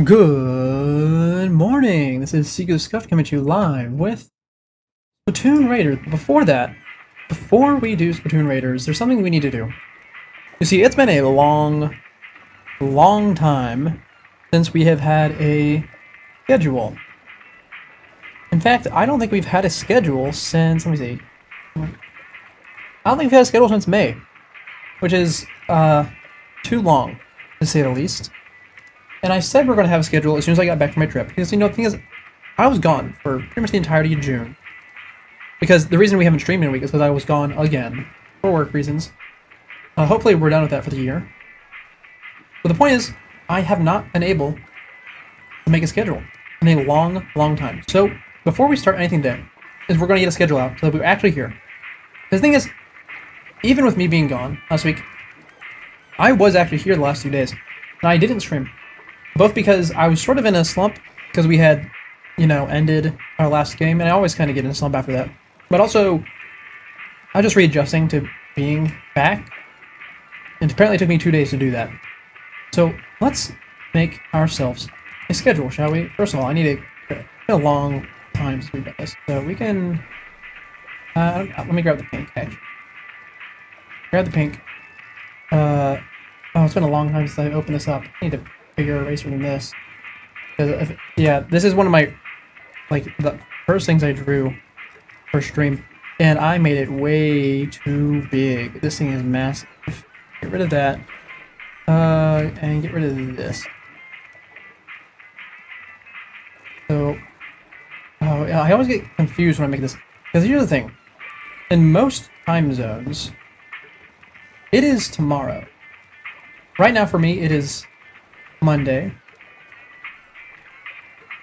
Good morning. This is Seago Scuff coming to you live with Splatoon Raiders. Before we do Splatoon Raiders, there's something we need to do. You see, it's been a long time since we have had a schedule. In fact, I don't think we've had a schedule since, let me see. I don't think we've had a schedule since May, which is too long, to say the least. And I said we're going to have a schedule as soon as I got back from my trip. Because, the thing is, I was gone for pretty much the entirety of June. Because the reason we haven't streamed in a week is because I was gone again. For work reasons. Hopefully we're done with that for the year. But the point is, I have not been able to make a schedule in a long time. So, before we start anything today, is we're going to get a schedule out so that we're actually here. Because the thing is, even with me being gone last week, I was actually here the last 2 days. And I didn't stream. Both because I was sort of in a slump, because we had, ended our last game, and I always kind of get in a slump after that. But also, I was just readjusting to being back, and apparently it took me 2 days to do that. So, let's make ourselves a schedule, shall we? First of all, I need a long time since we've done this, so we can, let me grab the pink, actually. Grab the pink. Oh, it's been a long time since I opened this up. I need to bigger eraser than this. Yeah, this is one of my, the first things I drew for stream, and I made it way too big. This thing is massive. Get rid of that, and get rid of this. So, oh, yeah, I always get confused when I make this, because here's the thing. In most time zones, it is tomorrow. Right now for me, it is Monday.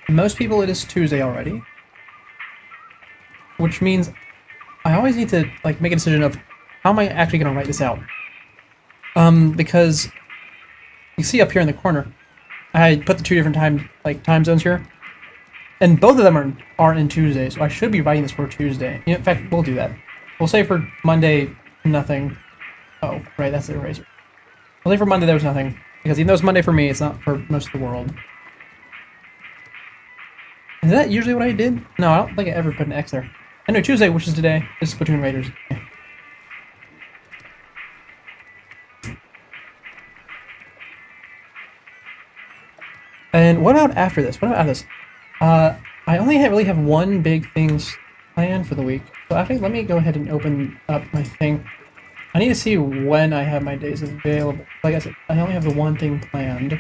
Most people, it is Tuesday already. Which means I always need to make a decision of how am I actually going to write this out. Because you see up here in the corner, I put the two different time zones here, and both of them are in Tuesday. So I should be writing this for Tuesday. In fact, we'll do that. We'll say for Monday nothing. Oh, right, that's the eraser. We'll say for Monday there was nothing. Because even though it's Monday for me, it's not for most of the world. Is that usually what I did? No, I don't think I ever put an X there. Anyway, Tuesday, which is today, is Splatoon Raiders. Okay. And what about after this? What about after this? I only really have one big thing planned for the week. So actually, let me go ahead and open up my thing. I need to see when I have my days available. Like I said, I only have the one thing planned.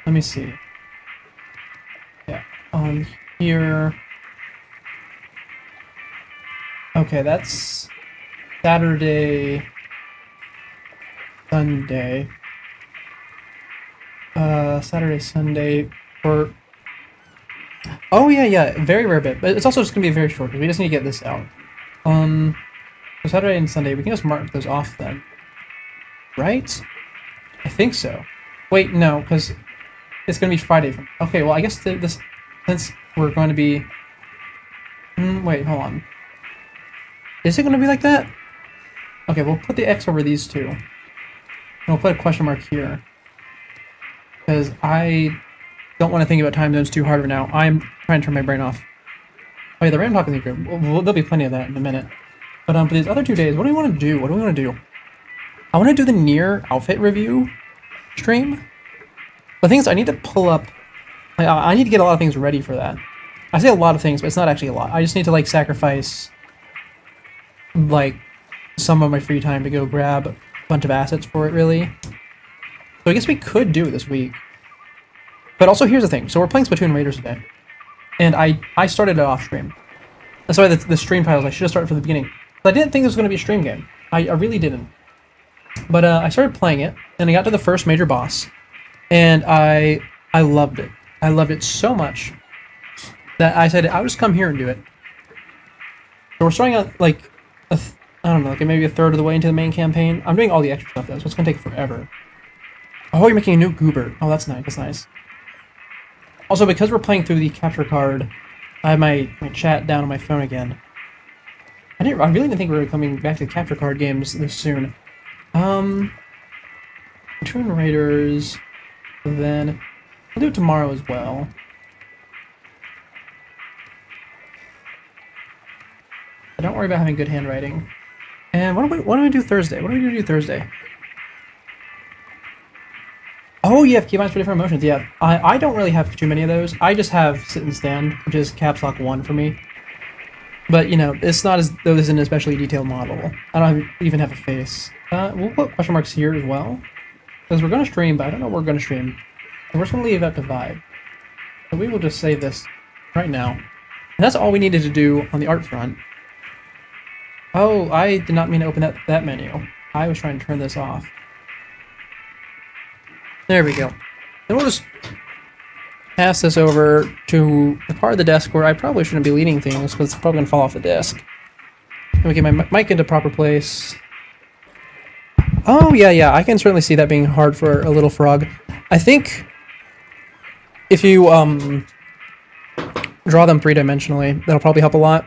Let me see. Yeah, on here. Okay, that's Saturday, Sunday. Saturday, Sunday, or... Oh, yeah, very rare bit. But it's also just gonna be very short, because we just need to get this out. So Saturday and Sunday, we can just mark those off then. Right? I think so. Wait, no, because it's going to be Friday. Okay, well, I guess this, since we're going to be... wait, hold on. Is it going to be like that? Okay, we'll put the X over these two. And we'll put a question mark here. Because I don't want to think about time zones too hard right now. I'm trying to turn my brain off. Oh yeah, the random talking group. There'll be plenty of that in a minute. But for these other 2 days, what do we want to do? What do we want to do? I want to do the Nier outfit review stream. The thing is, I need to pull up... I need to get a lot of things ready for that. I say a lot of things, but it's not actually a lot. I just need to, sacrifice, some of my free time to go grab a bunch of assets for it, really. So I guess we could do it this week. But also, here's the thing. So we're playing Splatoon Raiders today. And I started it off stream. That's why the stream titles, I should have started from the beginning. But I didn't think this was going to be a stream game. I really didn't. But I started playing it, and I got to the first major boss, and I loved it. I loved it so much that I said, I'll just come here and do it. So we're starting out, I don't know, maybe a third of the way into the main campaign. I'm doing all the extra stuff, though, so it's going to take forever. Oh, you're making a new goober. Oh, that's nice. That's nice. Also, because we're playing through the capture card, I have my chat down on my phone again. I really didn't think we were coming back to the capture card games this soon. Tomb Raiders, then I'll do it tomorrow as well. Don't worry about having good handwriting. And what do we do Thursday? What do we do Thursday? Oh, you have keybinds for different emotions. Yeah, I don't really have too many of those. I just have sit and stand, which is caps lock 1 for me. But, you know, it's not as though this is an especially detailed model. I don't even have a face. We'll put question marks here as well. Because we're going to stream, but I don't know what we're going to stream. And we're just going to leave that to vibe. So we will just save this right now. And that's all we needed to do on the art front. Oh, I did not mean to open that menu. I was trying to turn this off. There we go. Then we'll just pass this over to the part of the desk where I probably shouldn't be leading things because it's probably going to fall off the desk. Let me get my mic into proper place. Oh, yeah, I can certainly see that being hard for a little frog. I think if you draw them 3-dimensionally, that'll probably help a lot.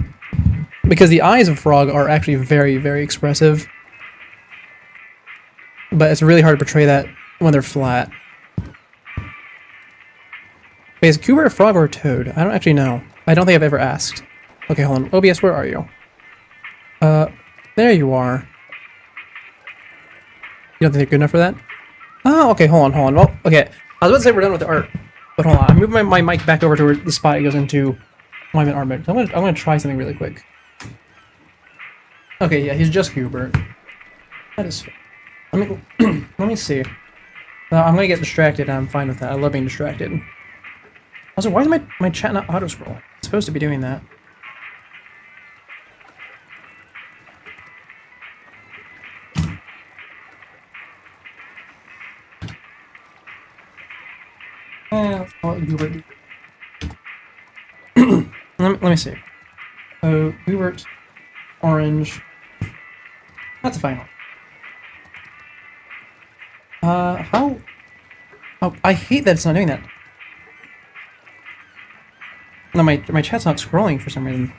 Because the eyes of frog are actually very, very expressive. But it's really hard to portray that when they're flat. Wait, is Cooper a frog or a toad? I don't actually know. I don't think I've ever asked. Okay, hold on. OBS, where are you? There you are. You don't think they're good enough for that? Oh, okay, hold on. Well, okay. I was about to say we're done with the art. But hold on. I'm moving my mic back over to where the spot it goes into alignment art mode. I'm gonna try something really quick. Okay, yeah, he's just Hubert. That is... let me see. I'm gonna get distracted, and I'm fine with that. I love being distracted. Also, why is my chat not auto-scroll? It's supposed to be doing that. Let's call it Hubert. let me see. Oh, Hubert, orange. That's a final. How? Oh, I hate that it's not doing that. No, my chat's not scrolling for some reason.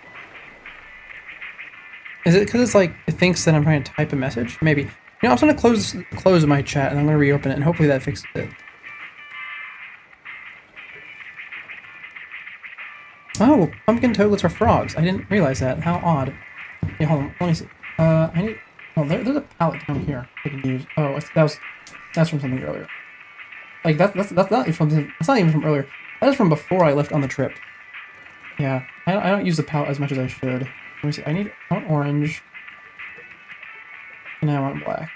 Is it because it's like it thinks that I'm trying to type a message? Maybe. You know, I'm just gonna close my chat and I'm gonna reopen it and hopefully that fixes it. Oh, pumpkin toadlets are frogs. I didn't realize that. How odd. Yeah, hold on. Let me see. I need. Oh, there's a palette down here I can use. Oh, that's from something earlier. Like that's not even from earlier. That is from before I left on the trip. Yeah, I don't use the palette as much as I should. Let me see. I want orange. And I want black.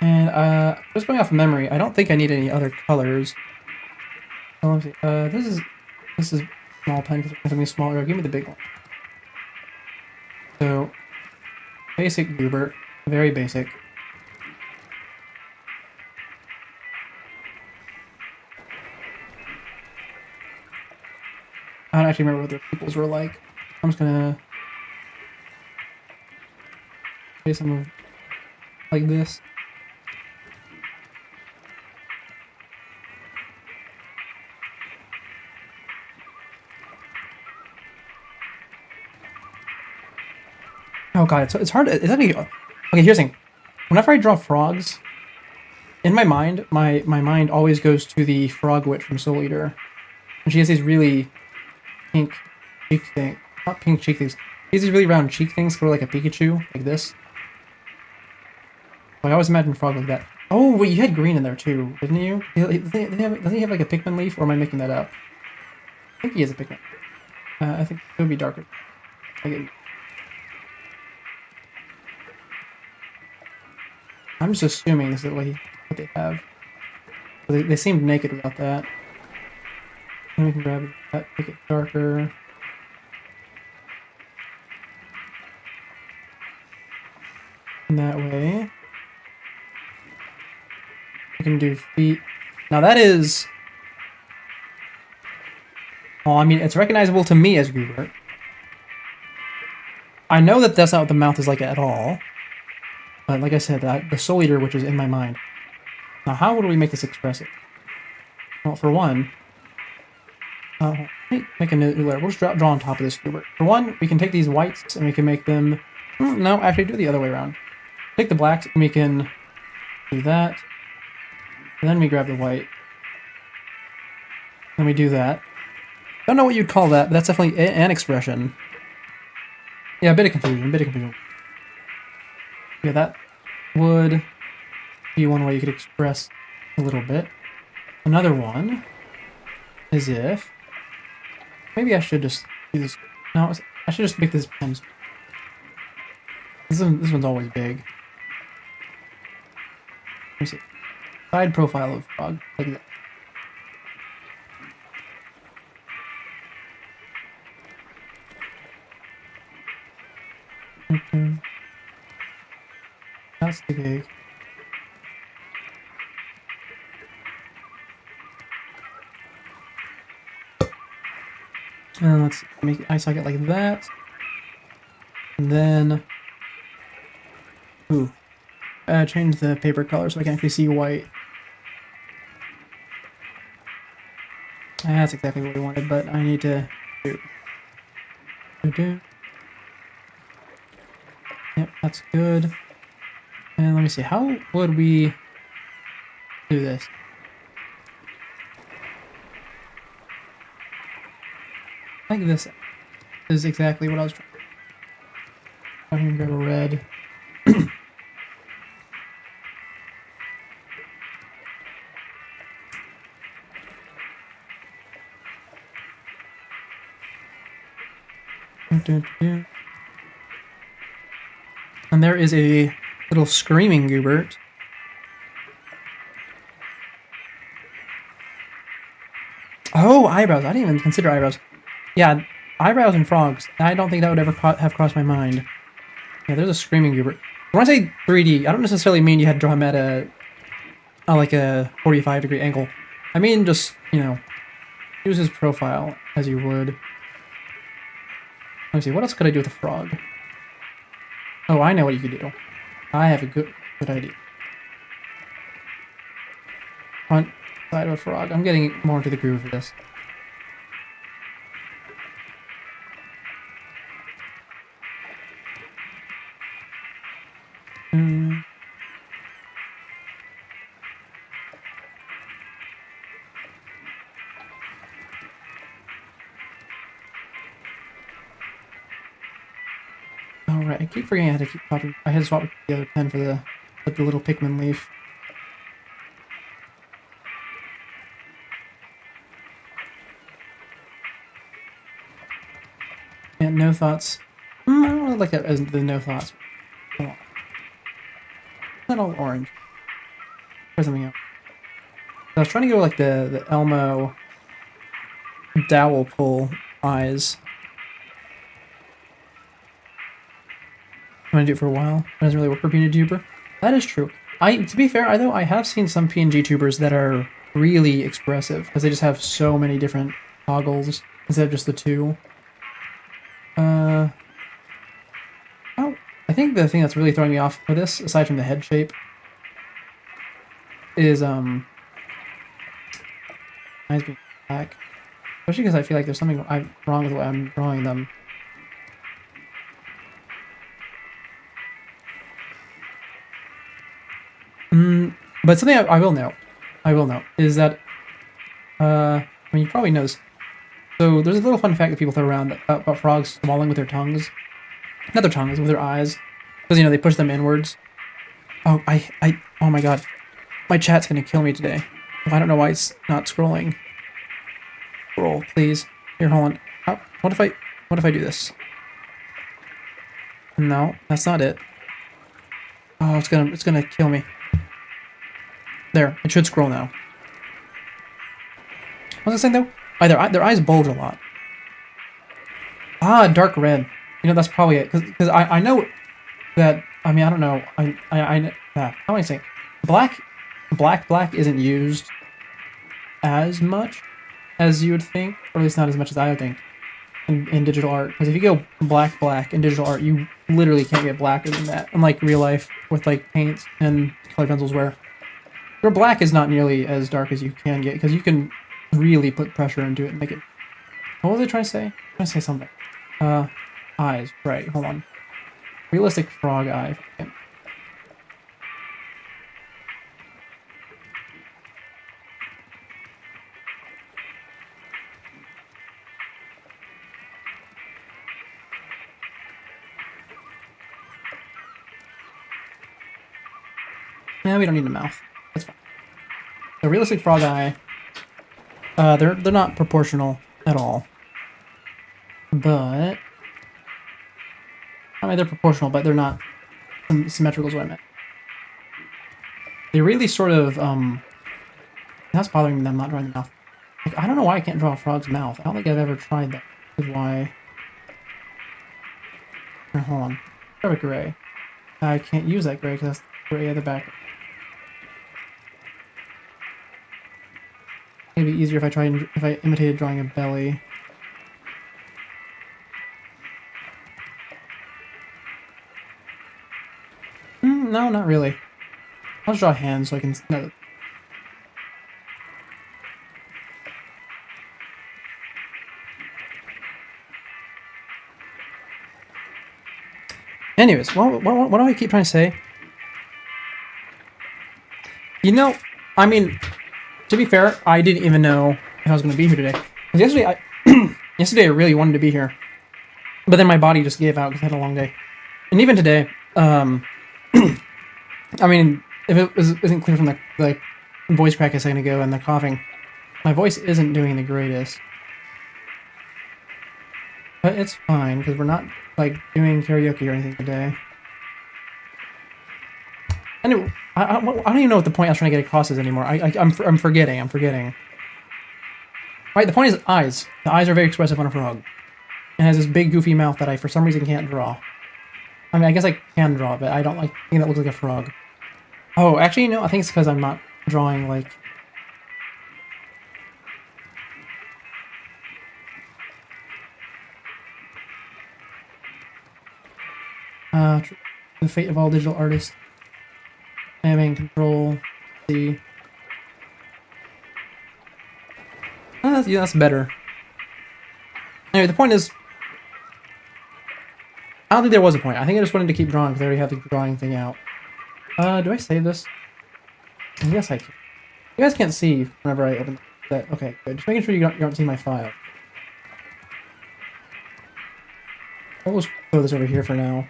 And just going off memory, I don't think I need any other colors. Oh, let me see. This is small pen because it's something smaller. Give me the big one. So basic Hubert, very basic. I don't actually remember what their pupils were like. I'm just gonna say something like this. Oh god, it's hard. It's actually okay. Here's the thing. Whenever I draw frogs, in my mind, my mind always goes to the frog witch from Soul Eater, and she has these really pink cheek things. Not pink cheek things. She has these really round cheek things, sort of like a Pikachu, like this. I always imagine a frog like that. Oh, wait, you had green in there too, didn't you? Doesn't he have like a Pikmin leaf, or am I making that up? I think he has a Pikmin. I think it would be darker. I'm just assuming this is what they have. They seemed naked without that. Then we can grab that, make it darker. And that way. I can do feet. Now that is... well, I mean, it's recognizable to me as Hubert. I know that that's not what the mouth is like at all. But like I said, the Soul Eater, which is in my mind. Now, how would we make this expressive? Well, for one, make a new layer. We'll just draw on top of this Hubert. For one, we can take these whites and we can make them... no, actually do it the other way around. take the blacks and we can do that. And then we grab the white. Then we do that. Don't know what you'd call that, but that's definitely an expression. Yeah, a bit of confusion. Yeah, that would be one way you could express a little bit. Another one is if... Maybe I should just do this... No, I should just make this pen. This one's always big. Let me see. Side profile of frog. Like that. That's the gig. And let's make eye socket like that. And then... Ooh. Change the paper color so I can actually see white. That's exactly what we wanted, but I need to do. Yep, that's good. And let me see, how would we do this? I think this is exactly what I was trying to do. I can grab a red. And there is a little screaming goobert. Oh, eyebrows. I didn't even consider eyebrows. Yeah, eyebrows and frogs. I don't think that would ever have crossed my mind. Yeah, there's a screaming goobert. When I say 3D, I don't necessarily mean you had to draw him at like a 45-degree angle. I mean just, you know, use his profile as you would. Let me see, what else could I do with a frog? Oh, I know what you could do. I have a good idea. Front side of a frog. I'm getting more into the groove of this. Alright, I keep forgetting I had to keep swapping. I had to swap the other pen for the little Pikmin leaf. Yeah, no thoughts. I don't really like that as the no thoughts. Come on. Not all orange. Try something else. I was trying to go like the Elmo dowel pull eyes. I'm gonna do it for a while. It doesn't really work for PNG tuber. That is true. To be fair, I have seen some PNG tubers that are really expressive because they just have so many different toggles instead of just the two. Oh, I think the thing that's really throwing me off with this, aside from the head shape, is eyes being black. Especially because I feel like there's something wrong with the way I'm drawing them. But something I will note, is that, I mean, you probably noticed. So there's a little fun fact that people throw around about frogs swallowing with their tongues. Not their tongues, with their eyes. Because, you know, they push them inwards. Oh, oh my god. My chat's gonna kill me today. I don't know why it's not scrolling. Scroll, please. Here, hold on. What if I do this? No, that's not it. Oh, it's gonna kill me. There, it should scroll now. What's I saying though? Oh, their eyes bulge a lot. Ah, dark red. You know, that's probably it. Because I know that, I mean, I don't know. How am I saying? Black isn't used as much as you would think, or at least not as much as I would think in digital art. Because if you go black in digital art, you literally can't get blacker than that. Unlike real life with like paints and color pencils where your black is not nearly as dark as you can get, because you can really put pressure into it and make it... What was I trying to say? I'm trying to say something. Eyes. Right, hold on. Realistic frog eye. Yeah, we don't need a mouth. That's fine. The realistic frog eye. They're not proportional at all. But I mean they're proportional, but they're not symmetrical. Is what I meant. They really sort of that's bothering me that I'm not drawing the mouth. Like, I don't know why I can't draw a frog's mouth. I don't think I've ever tried that. Is why. Here, hold on. Grab a gray. I can't use that gray because that's the gray at the back. It'd be easier if I imitated drawing a belly. No, not really. I'll just draw hands so I can. No. Anyways, what do I keep trying to say? You know, I mean, to be fair, I didn't even know if I was going to be here today. Because yesterday I really wanted to be here, but then my body just gave out because I had a long day. And even today, I mean, if it isn't clear from the voice crack a second ago and the coughing, my voice isn't doing the greatest. But it's fine, because we're not, like, doing karaoke or anything today. Anyway, I don't even know what the point I was trying to get across is anymore. I'm forgetting. Right, the point is eyes. The eyes are very expressive on a frog. It has this big, goofy mouth that I, for some reason, can't draw. I mean, I guess I can draw, but I don't like anything that looks like a frog. Oh, actually, no, I think it's because I'm not drawing, like... the fate of all digital artists. Spamming, control, C. Oh, yeah, that's better. Anyway, the point is... I don't think there was a point. I think I just wanted to keep drawing because I already have the drawing thing out. Do I save this? Yes, I can. You guys can't see whenever I open that. Okay, good. Just making sure you don't see my file. I'll just throw this over here for now.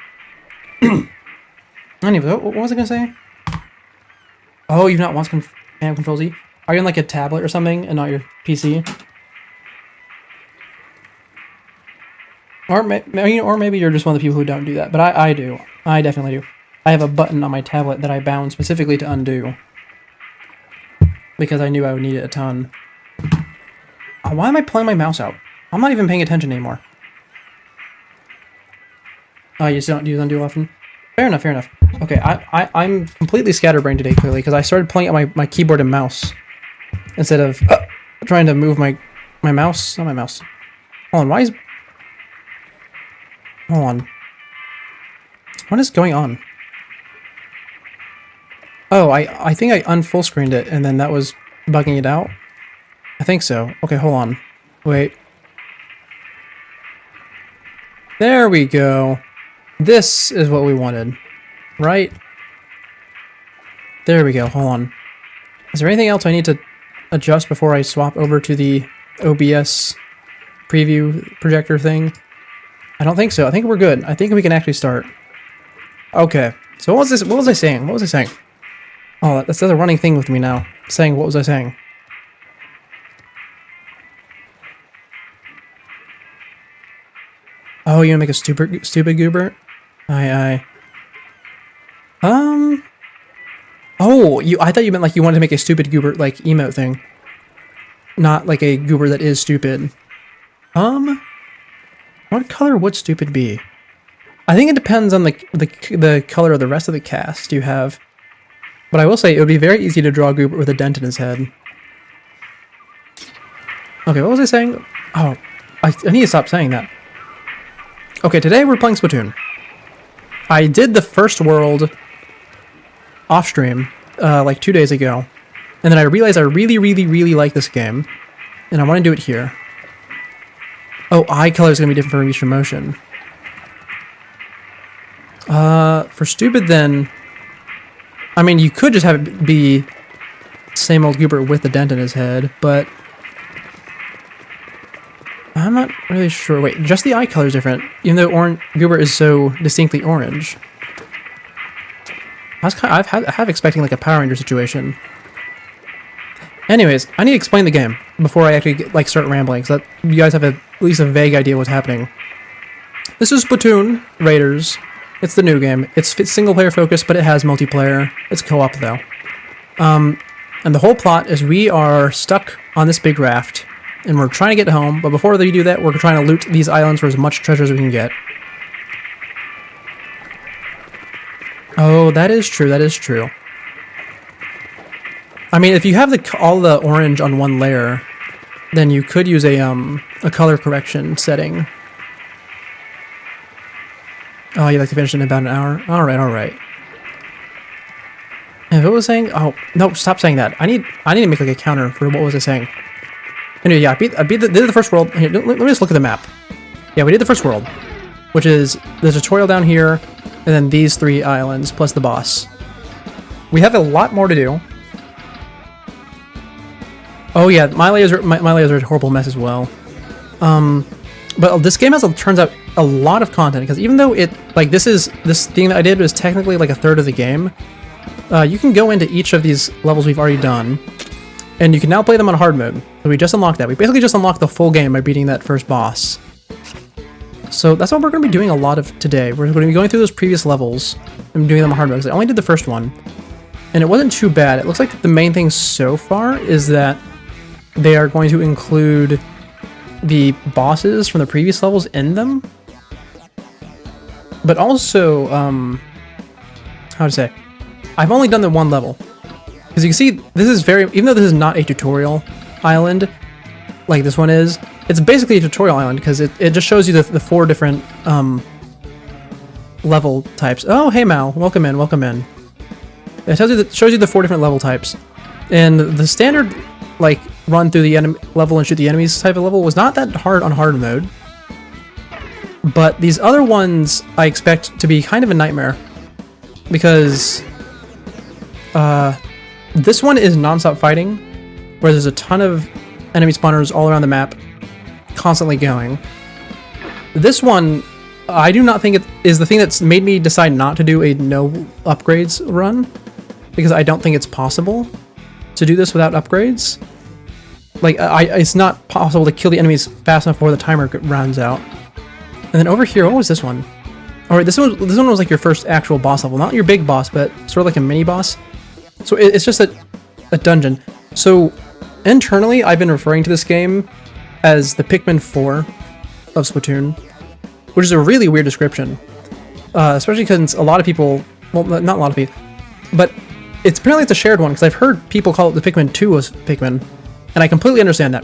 Anyway, what was I gonna say? Oh, you've not once Control Z? Are you on like a tablet or something and not your PC? Or maybe you're just one of the people who don't do that. But I do. I definitely do. I have a button on my tablet that I bound specifically to undo. Because I knew I would need it a ton. Why am I pulling my mouse out? I'm not even paying attention anymore. Oh, you just don't undo often? Fair enough, fair enough. Okay, I'm completely scatterbrained today, clearly, because I started playing at my keyboard and mouse. Instead of trying to move my mouse. Not my mouse. Hold on, why is... Hold on. What is going on? Oh, I think I unfull screened it, and then that was bugging it out? I think so. Okay, hold on. Wait. There we go. This is what we wanted. Right? There we go. Hold on. Is there anything else I need to adjust before I swap over to the OBS preview projector thing? I don't think so. I think we're good. I think we can actually start. Okay. So what was this? What was I saying? What was I saying? Oh, that's a running thing with me now. Saying, what was I saying? Oh, you wanna make a stupid goober? Aye. Oh, I thought you meant like you wanted to make a stupid goober, like, emote thing. Not like a goober that is stupid. What color would stupid be? I think it depends on the color of the rest of the cast you have. But I will say, it would be very easy to draw a goober with a dent in his head. Okay, what was I saying? Oh, I need to stop saying that. Okay, today we're playing Splatoon. I did the first world off stream, like 2 days ago. And then I realized I really like this game. And I want to do it here. Oh, eye color is going to be different for each motion. For stupid then... I mean, you could just have it be same old goober with the dent in his head, but... I'm not really sure. Wait, just the eye color is different, even though goober is so distinctly orange. I have expecting like a Power Ranger situation. Anyways, I need to explain the game before I actually like start rambling, so that you guys have at least a vague idea what's happening. This is Splatoon Raiders. It's the new game. It's single player focused, but it has multiplayer. It's co-op though. And the whole plot is we are stuck on this big raft, and we're trying to get home. But before we do that, we're trying to loot these islands for as much treasure as we can get. Oh, that is true. That is true. I mean, if you have all the orange on one layer, then you could use a color correction setting. Oh, you'd like to finish in about an hour? Alright, alright. If it was saying... Oh, no, stop saying that. I need to make like a counter for what was I saying. Anyway, yeah, I did the first world. Here, let me just look at the map. Yeah, we did the first world, which is the tutorial down here, and then these 3 islands, plus the boss. We have a lot more to do. Oh yeah, my layers are a horrible mess as well. But this game turns out a lot of content, because even though this thing that I did was technically like a third of the game, you can go into each of these levels we've already done, and you can now play them on hard mode. So we just unlocked that. We basically just unlocked the full game by beating that first boss. So that's what we're going to be doing a lot of today. We're going to be going through those previous levels and doing them on hard mode, because I only did the first one, and it wasn't too bad. It looks like the main thing so far is that they are going to include the bosses from the previous levels in them, but also, how to say, I've only done the one level, because you can see this is even though this is not a tutorial island like this one is, it's basically a tutorial island, because it just shows you the 4 different level types. Oh, hey Mal, welcome in, welcome in. It shows you the 4 different level types, and the standard like run through the enemy level and shoot the enemies type of level was not that hard on hard mode, but these other ones I expect to be kind of a nightmare, because this one is non-stop fighting, where there's a ton of enemy spawners all around the map constantly going. This one, I do not think it is the thing that's made me decide not to do a no upgrades run, because I don't think it's possible to do this without upgrades. Like, it's not possible to kill the enemies fast enough before the timer runs out. And then over here, what was this one? Alright, this one was like your first actual boss level. Not your big boss, but sort of like a mini boss. So it's just a dungeon. So internally, I've been referring to this game as the Pikmin 4 of Splatoon, which is a really weird description. Especially because a lot of people, well, not a lot of people, but apparently it's a shared one, because I've heard people call it the Pikmin 2 of Pikmin, and I completely understand that.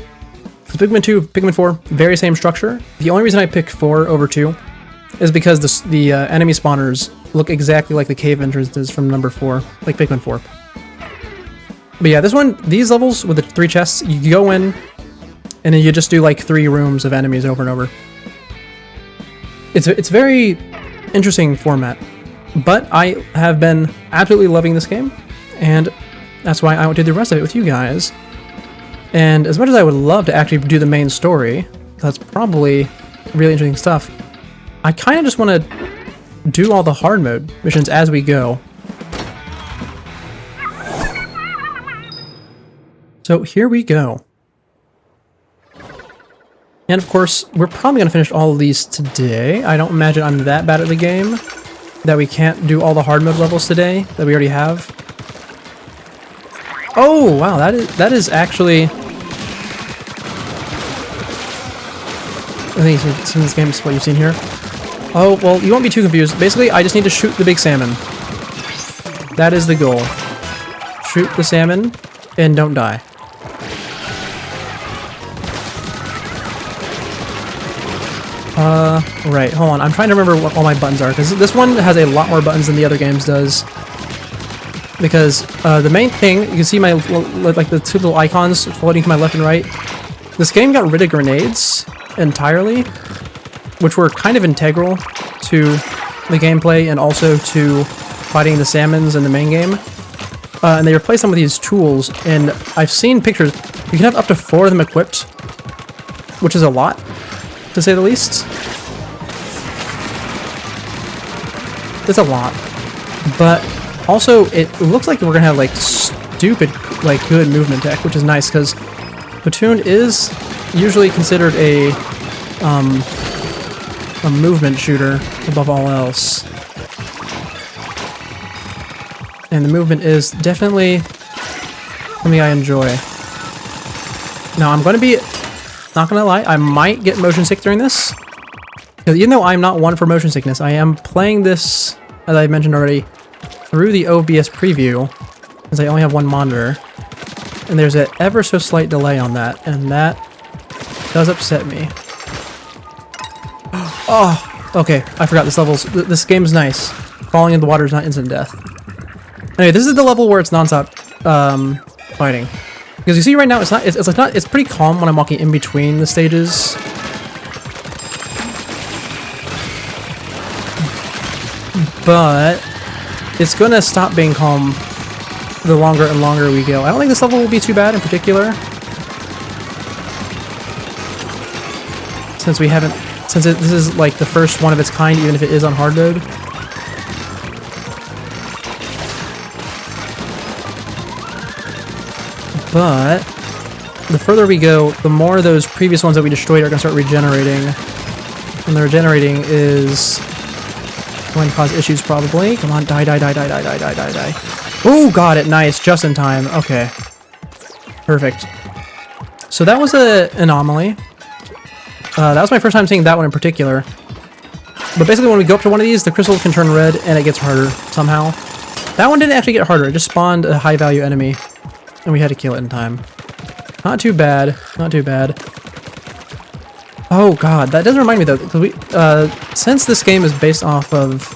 Because Pikmin 2, Pikmin 4, very same structure. The only reason I pick 4 over 2 is because the enemy spawners look exactly like the cave entrances from number 4, like Pikmin 4. But yeah, this one, these levels with the 3 chests, you go in, and then you just do like 3 rooms of enemies over and over. It's very interesting format, but I have been absolutely loving this game, and that's why I want to do the rest of it with you guys. And as much as I would love to actually do the main story, that's probably really interesting stuff, I kind of just want to do all the hard mode missions as we go. So here we go. And of course, we're probably going to finish all of these today. I don't imagine I'm that bad at the game that we can't do all the hard mode levels today that we already have. Oh, wow, that is actually... I think some of this game is what you've seen here. Oh, well, you won't be too confused. Basically, I just need to shoot the big salmon. That is the goal. Shoot the salmon and don't die. Right, hold on. I'm trying to remember what all my buttons are, because this one has a lot more buttons than the other games does. Because the main thing, you can see my like the 2 little icons floating to my left and right. This game got rid of grenades entirely, which were kind of integral to the gameplay and also to fighting the salmons in the main game. And they replaced them with these tools, and I've seen pictures. You can have up to 4 of them equipped, which is a lot, to say the least. It's a lot, but Also, it looks like we're gonna have like stupid, like good movement tech, which is nice because Splatoon is usually considered a movement shooter above all else, and the movement is definitely something I enjoy. Now, I'm gonna be not gonna lie, I might get motion sick during this, because even though I'm not one for motion sickness, I am playing this, as I mentioned already, through the OBS preview, as I only have one monitor, and there's an ever so slight delay on that, and that does upset me. Oh, okay, I forgot this level's, this game's nice. Falling in the water is not instant death. Anyway, this is the level where it's non-stop fighting. Because you see right now, it's pretty calm when I'm walking in between the stages. But it's gonna stop being calm the longer and longer we go. I don't think this level will be too bad in particular, since this is like the first one of its kind, even if it is on hard mode. But the further we go, the more those previous ones that we destroyed are gonna start regenerating, and the regenerating is going to cause issues probably. Come on, die, die, die, die, die, die, die, die, die. Oh, got it, nice, just in time. Okay, perfect. So that was an anomaly. That was my first time seeing that one in particular. But basically when we go up to one of these, the crystal can turn red and it gets harder somehow. That one didn't actually get harder, it just spawned a high value enemy and we had to kill it in time. Not too bad, not too bad. Oh god, that does remind me though, because since this game is based off of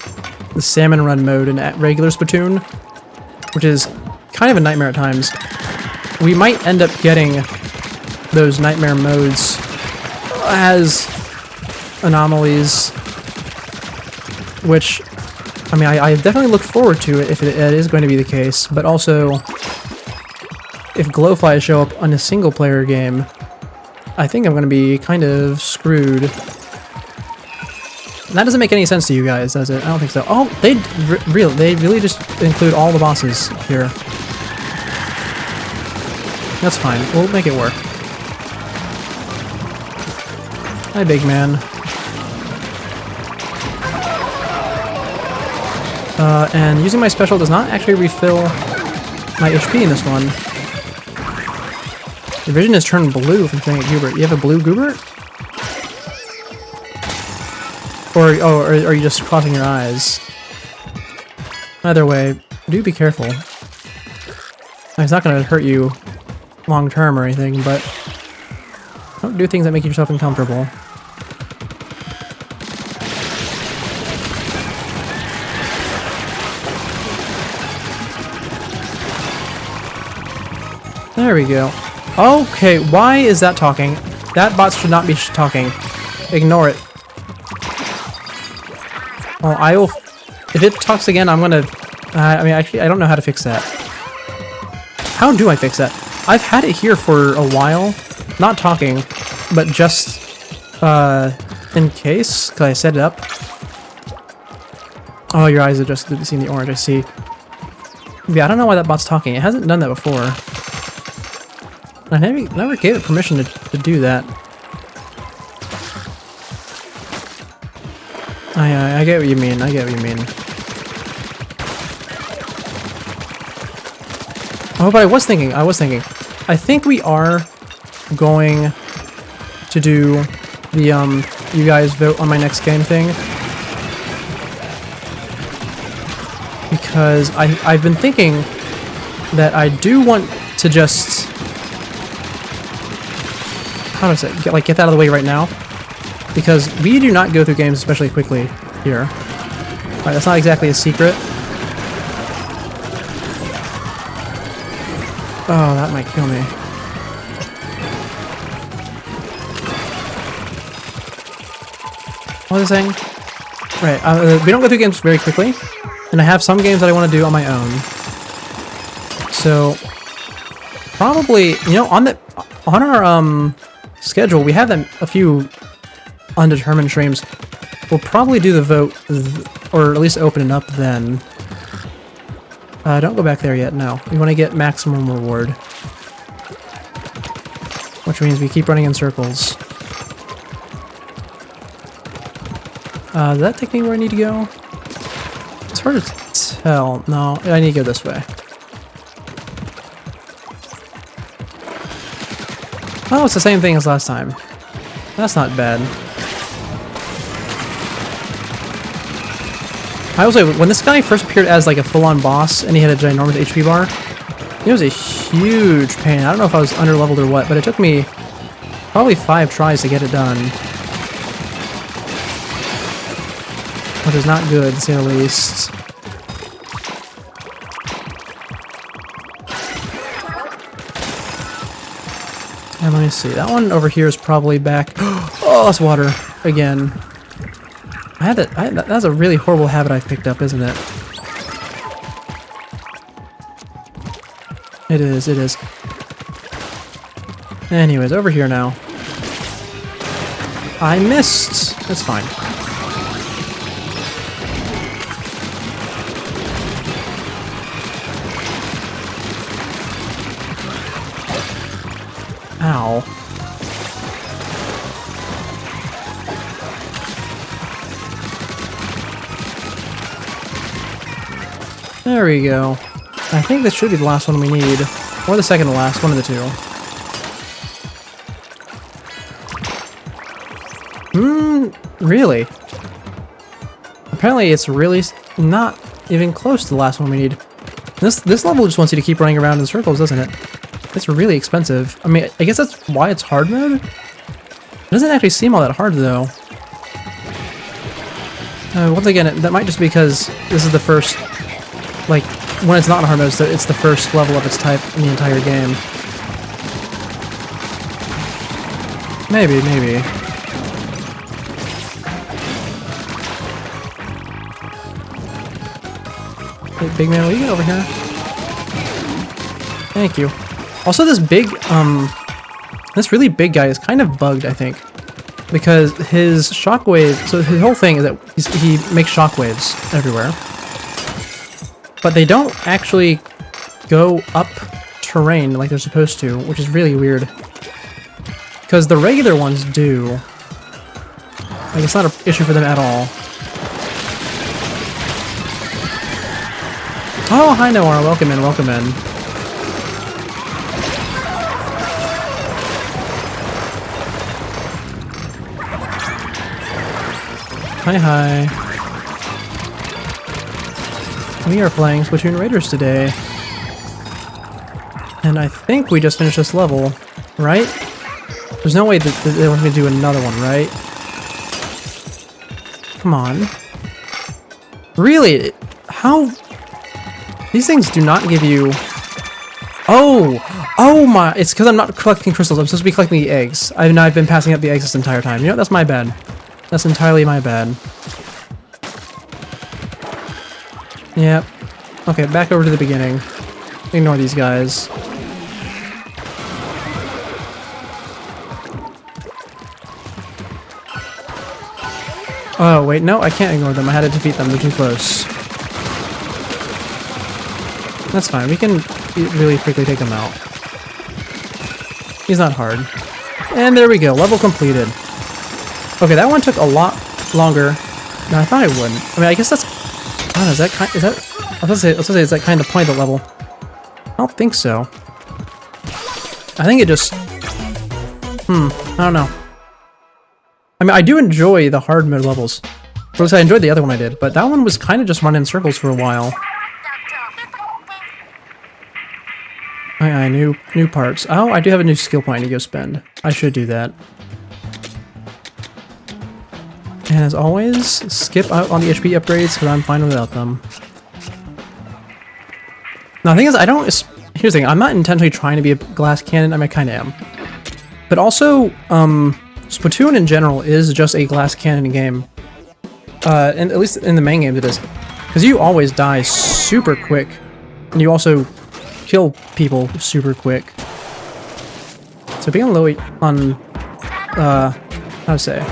the Salmon Run mode in regular Splatoon, which is kind of a nightmare at times, we might end up getting those nightmare modes as anomalies, which, I mean, I definitely look forward to it if it is going to be the case, but also, if glowflies show up on a single player game, I think I'm going to be kind of screwed. And that doesn't make any sense to you guys, does it? I don't think so. Oh, they really just include all the bosses here. That's fine. We'll make it work. Hi, big man. And using my special does not actually refill my HP in this one. Your vision has turned blue from staring at Goobert. You have a blue Goobert? Or are you just crossing your eyes? Either way, do be careful. It's not going to hurt you long term or anything, but don't do things that make yourself uncomfortable. There we go. Okay, why is that talking? That bot should not be talking. Ignore it. Well, I will... If it talks again, I'm gonna... I mean, actually, I don't know how to fix that. How do I fix that? I've had it here for a while. Not talking, but just... in case, because I set it up. Oh, your eyes have just seen the orange, I see. Yeah, I don't know why that bot's talking. It hasn't done that before. I never gave it permission to do that. I get what you mean, I get what you mean. Oh, but I was thinking. I think we are going to do the, you guys vote on my next game thing. Because I've been thinking that I do want to just... How does it get that out of the way right now? Because we do not go through games especially quickly here. Alright, that's not exactly a secret. Oh, that might kill me. What was I saying? Right, we don't go through games very quickly, and I have some games that I want to do on my own. So, probably, you know, on our schedule, we have a few undetermined streams. We'll probably do the vote, or at least open it up then. Don't go back there yet, no. We want to get maximum reward. Which means we keep running in circles. Does that take me where I need to go? It's hard to tell. No, I need to go this way. Oh, it's the same thing as last time. That's not bad. I will say, when this guy first appeared as like a full-on boss and he had a ginormous HP bar, it was a huge pain. I don't know if I was under-leveled or what, but it took me probably 5 tries to get it done. Which is not good, to say the least. And let me see, that one over here is probably back. Oh, that's water again. That's a really horrible habit I've picked up, isn't it? It is, it is. Anyways, over here now. I missed! That's fine. Ow. There we go. I think this should be the last one we need. Or the second to last, one of the two. Really? Apparently it's really not even close to the last one we need. This level just wants you to keep running around in circles, doesn't it? It's really expensive. I mean, I guess that's why it's hard mode? It doesn't actually seem all that hard, though. Once again, that might just be because this is the first... Like, when it's not in hard mode, it's the first level of its type in the entire game. Maybe, maybe. Hey, big man, will you get over here? Thank you. Also, this really big guy is kind of bugged, I think. Because his shockwave, so his whole thing is that he makes shockwaves everywhere. But they don't actually go up terrain like they're supposed to, which is really weird. Because the regular ones do. Like, it's not an issue for them at all. Oh, hi Noir, welcome in, welcome in. Hi, hi. We are playing Splatoon Raiders today. And I think we just finished this level, right? There's no way that they want me to do another one, right? Come on. Really? How? These things do not give you... Oh! Oh my! It's because I'm not collecting crystals. I'm supposed to be collecting the eggs. I've been passing up the eggs this entire time. You know what? That's my bad. That's entirely my bad. Yep. Okay, back over to the beginning. Ignore these guys. Oh, wait, no, I can't ignore them. I had to defeat them. They're too close. That's fine. We can really quickly take them out. He's not hard. And there we go. Level completed. Okay, that one took a lot longer than I thought it would. I mean, I guess that's... I don't know, I was gonna say, is that kind of point of the level? I don't think so. I think it just... I don't know. I mean, I do enjoy the hard mode levels. Of course, I enjoyed the other one I did, but that one was kind of just running in circles for a while. New parts. Oh, I do have a new skill point to go spend. I should do that. And as always, skip out on the HP upgrades because I'm fine without them. Now, the thing is, here's the thing, I'm not intentionally trying to be a glass cannon. I mean, I kind of am. But also, Splatoon in general is just a glass cannon game. And at least in the main games it is. Because you always die super quick. And you also kill people super quick. So being low on, how to say...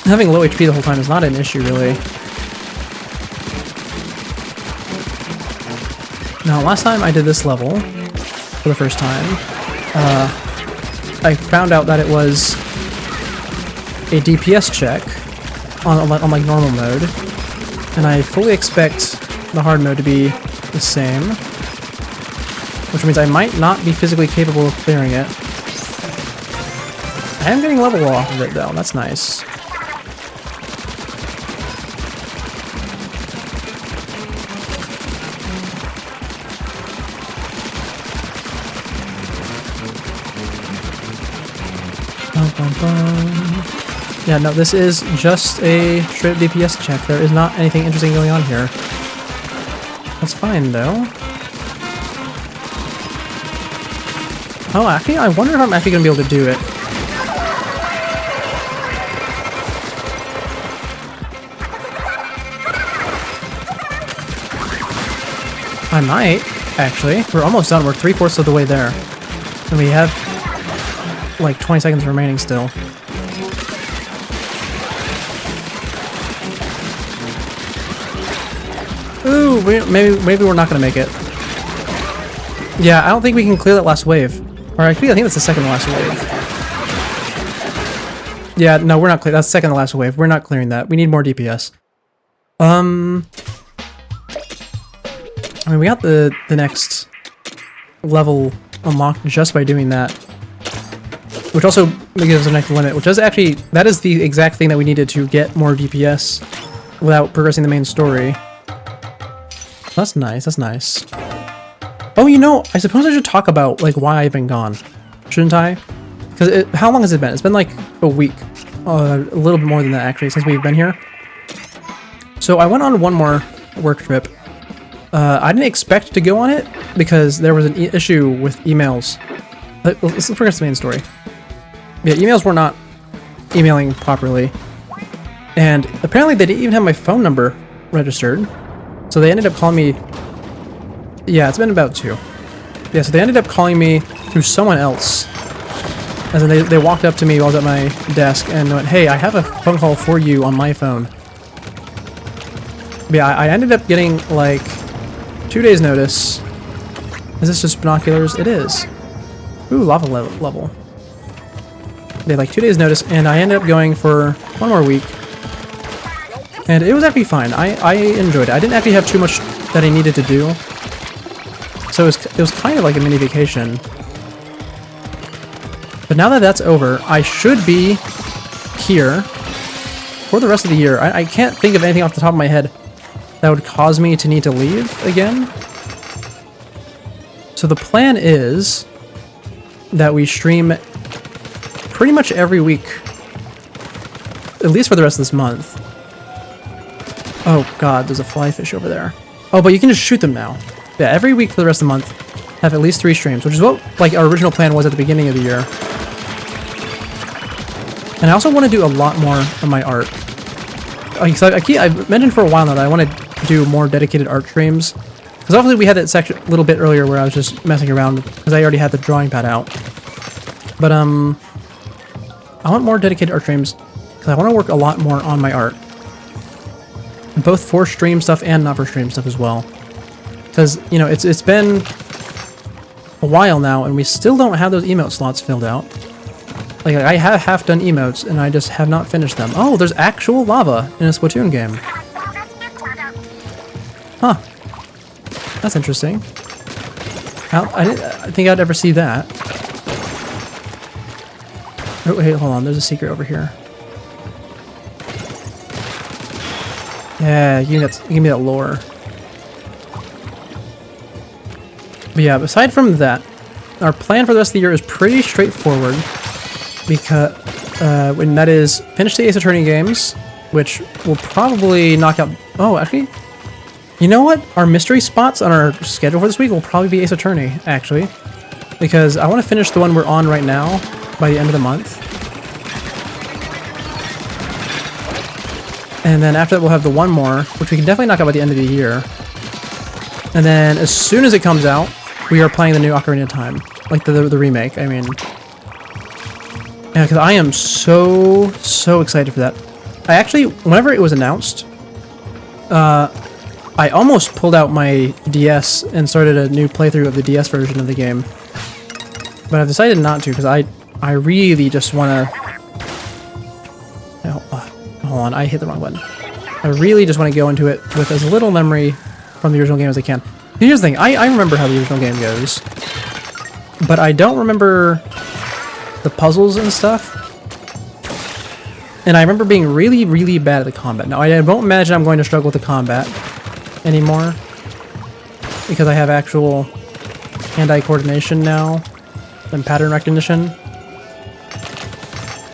Having low HP the whole time is not an issue, really. Now, last time I did this level for the first time, I found out that it was a DPS check on like normal mode, and I fully expect the hard mode to be the same, which means I might not be physically capable of clearing it. I am getting level off of it though, that's nice. Yeah, no, this is just a straight DPS check. There is not anything interesting going on here. That's fine, though. Oh, actually, I wonder if I'm actually going to be able to do it. I might, actually. We're almost done. We're 3/4 of the way there. And we have like 20 seconds remaining still. Ooh, maybe we're not gonna make it. Yeah, I don't think we can clear that last wave. Or actually, I think that's the second to last wave. Yeah, no, we're not clear. That's second to last wave. We're not clearing that. We need more DPS. I mean, we got the next level unlocked just by doing that. Which also gives us a next limit, which does actually, that is the exact thing that we needed to get more DPS without progressing the main story. That's nice, that's nice. Oh, you know, I suppose I should talk about, like, why I've been gone. Shouldn't I? Because how long has it been? It's been like a week. A little bit more than that, actually, since we've been here. So I went on one more work trip. I didn't expect to go on it because there was an issue with emails. Let's progress the main story. Yeah, emails were not emailing properly. And apparently they didn't even have my phone number registered. So they ended up calling me... Yeah, it's been about 2. Yeah, so they ended up calling me through someone else. As in they walked up to me while I was at my desk and went, "Hey, I have a phone call for you on my phone." But yeah, I ended up getting like 2 days notice. Is this just binoculars? It is. Ooh, lava level. They had like 2 days notice, and I ended up going for 1 more week. And it was actually fine. I enjoyed it. I didn't actually have too much that I needed to do. So it was kind of like a mini vacation. But now that that's over, I should be here for the rest of the year. I can't think of anything off the top of my head that would cause me to need to leave again. So the plan is that we stream pretty much every week, at least for the rest of this month. Oh god, there's a fly fish over there. Oh, but you can just shoot them now. Yeah, every week for the rest of the month, have at least 3 streams, which is what like our original plan was at the beginning of the year. And I also want to do a lot more of my art. I've mentioned for a while now that I want to do more dedicated art streams. Because obviously we had that section a little bit earlier where I was just messing around because I already had the drawing pad out. But I want more dedicated art streams because I want to work a lot more on my art. Both for stream stuff and not for stream stuff as well. Because, you know, it's been a while now and we still don't have those emote slots filled out. Like, I have half-done emotes, and I just have not finished them. Oh, there's actual lava in a Splatoon game. Huh. That's interesting. I didn't think I'd ever see that. Oh, hey, hold on. There's a secret over here. Yeah, give me that lore. But yeah, aside from that, our plan for the rest of the year is pretty straightforward. Because, and that is finish the Ace Attorney games, which will probably knock out... Oh, actually, you know what? Our mystery spots on our schedule for this week will probably be Ace Attorney, actually. Because I want to finish the one we're on right now by the end of the month. And then after that we'll have the one more, which we can definitely knock out by the end of the year. And then as soon as it comes out, we are playing the new Ocarina of Time. Like the remake, I mean... Yeah, because I am so excited for that. I actually, whenever it was announced, I almost pulled out my DS and started a new playthrough of the DS version of the game. But I've decided not to because I really just want to... hold on, I hit the wrong button. I really just want to go into it with as little memory from the original game as I can. Here's the thing, I remember how the original game goes. But I don't remember the puzzles and stuff. And I remember being really, really bad at the combat. Now, I don't imagine I'm going to struggle with the combat anymore. Because I have actual hand-eye coordination now. And pattern recognition.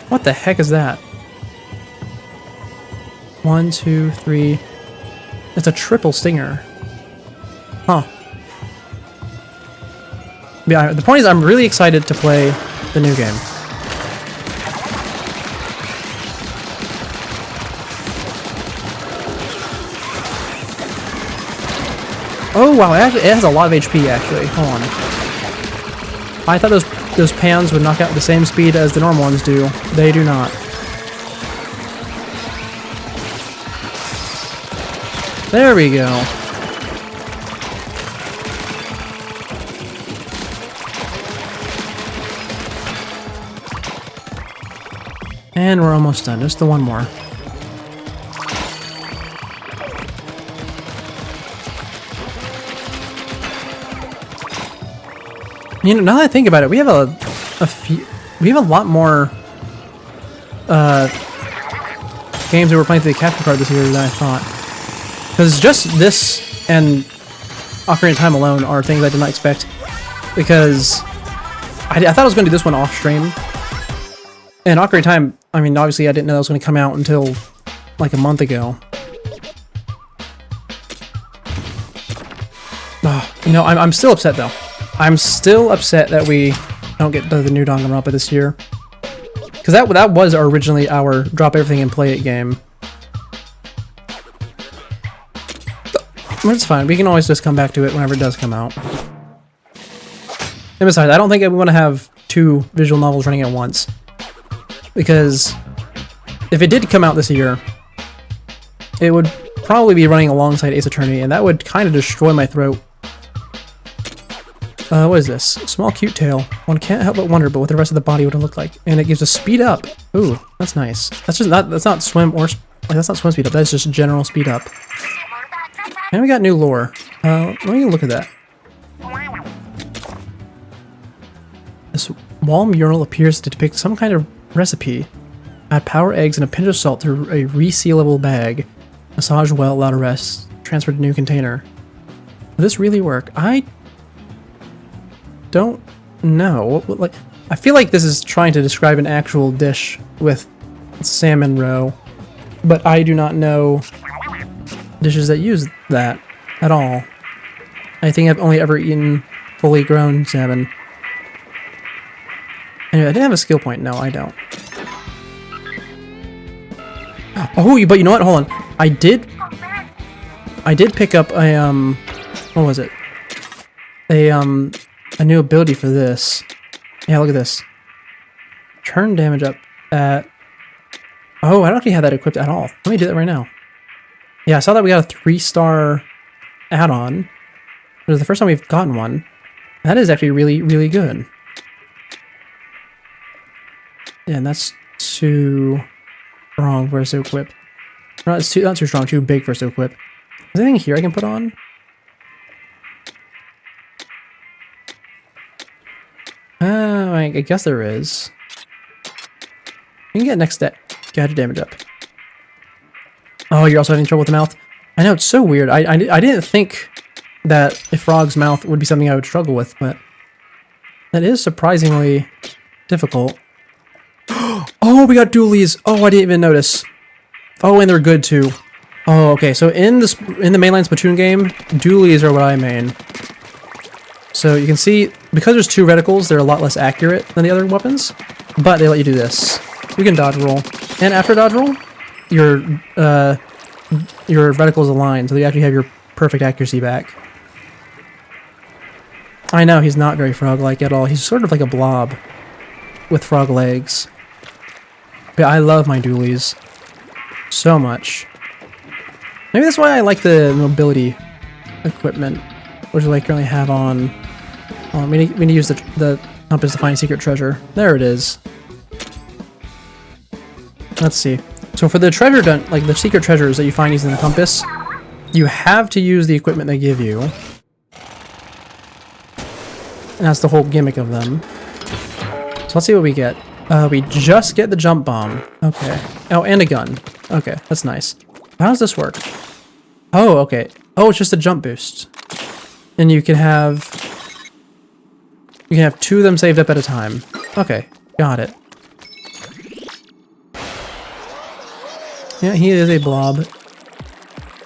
What the heck is that? 1, 2, 3. It's a triple stinger. Huh. Yeah, the point is I'm really excited to play the new game. Oh wow, it has a lot of HP actually. Hold on. I thought those pans would knock out the same speed as the normal ones do. They do not. There we go. And we're almost done. Just the one more. You know, now that I think about it, we have we have a lot more games that we're playing through the capture card this year than I thought. Because just this and Ocarina of Time alone are things I did not expect. Because I thought I was going to do this one off stream. And Ocarina of Time, I mean, obviously I didn't know that was going to come out until like a month ago. You know, I'm still upset though. I'm still upset that we don't get the new Danganronpa this year. Because that was originally our drop everything and play it game. But it's fine. We can always just come back to it whenever it does come out. And besides, I don't think we want to have 2 visual novels running at once. Because if it did come out this year, it would probably be running alongside Ace Attorney, and that would kind of destroy my throat. What is this? Small cute tail. One can't help but wonder, but what the rest of the body would look like. And it gives us speed up. Ooh, that's nice. That's just not. That's not swim or that's not swim speed up. That's just general speed up. And we got new lore. Let me look at that. This wall mural appears to depict some kind of recipe. Add power eggs and a pinch of salt to a resealable bag. Massage well, allow to rest. Transfer to new container. Will this really work? I don't know. Like, I feel like this is trying to describe an actual dish with salmon roe, but I do not know dishes that use that at all. I think I've only ever eaten fully grown salmon. Anyway, I didn't have a skill point. No, I don't. Oh, but you know what? Hold on. I did pick up a what was it? A new ability for this. Yeah, look at this. Turn damage up at... Oh, I don't actually have that equipped at all. Let me do that right now. Yeah, I saw that we got a 3-star add-on. It was the first time we've gotten one. That is actually really, really good. Yeah, and that's too strong for us to equip. No, it's not too strong, too big for us to equip. Is there anything here I can put on? I guess there is. You can get next gadget damage up. Oh, you're also having trouble with the mouth? I know, it's so weird. I didn't think that a frog's mouth would be something I would struggle with, but that is surprisingly difficult. Oh, we got dualies! Oh, I didn't even notice. Oh, and they're good too. Oh, okay, so in the mainline Splatoon game, dualies are what I main. So you can see, because there's 2 reticles, they're a lot less accurate than the other weapons, but they let you do this. You can dodge roll, and after dodge roll, your reticles align, so you actually have your perfect accuracy back. I know, he's not very frog-like at all. He's sort of like a blob with frog legs. But I love my dualies so much. Maybe that's why I like the mobility equipment, which I currently have on. We need to use the compass to find secret treasure. There it is. Let's see. So for the treasure like the secret treasures that you find using the compass, you have to use the equipment they give you. And that's the whole gimmick of them. So let's see what we get. We just get the jump bomb. Okay. Oh, and a gun. Okay, that's nice. How does this work? Oh, okay. Oh, it's just a jump boost. And you can have 2 of them saved up at a time. Okay, got it. Yeah, he is a blob.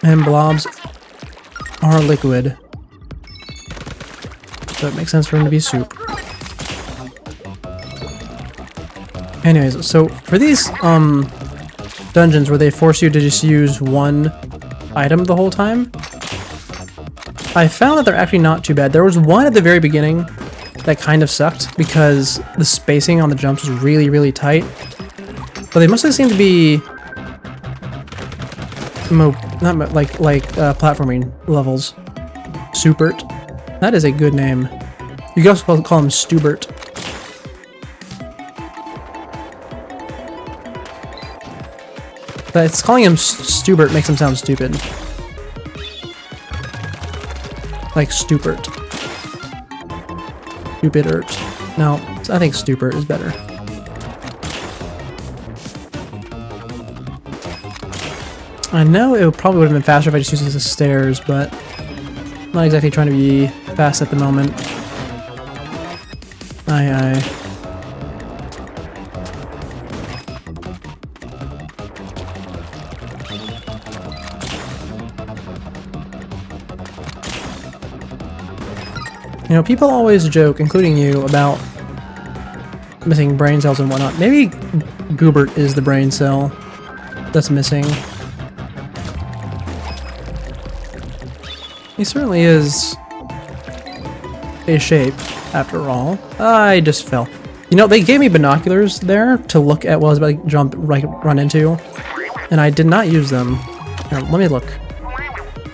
And blobs are liquid. So it makes sense for him to be soup. Anyways, so for these dungeons where they force you to just use one item the whole time, I found that they're actually not too bad. There was one at the very beginning that kind of sucked because the spacing on the jumps was really, really tight. But they mostly seem to be platforming levels. Supert. That is a good name. You can also call him Stubert. But it's calling him Stubert makes him sound stupid. Like Stupert. Stupidert. No, I think Stupert is better. I know it probably would have been faster if I just used the stairs, but I'm not exactly trying to be fast at the moment. Aye. You know, people always joke, including you, about missing brain cells and whatnot. Maybe Goobert is the brain cell that's missing. He certainly is a shape, after all. I just fell. You know, they gave me binoculars there to look at what I was about to run into, and I did not use them. Here, let me look.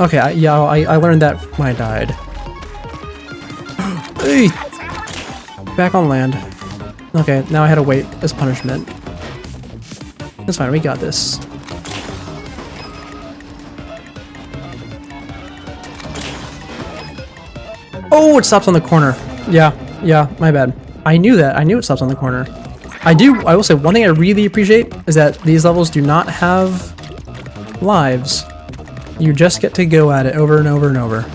Okay, I learned that when I died. Hey! Back on land. Okay, now I had to wait as punishment. That's fine, we got this. Oh, it stops on the corner. Yeah, my bad. I knew that. I knew it stops on the corner. I will say one thing I really appreciate is that these levels do not have lives. You just get to go at it over and over and over.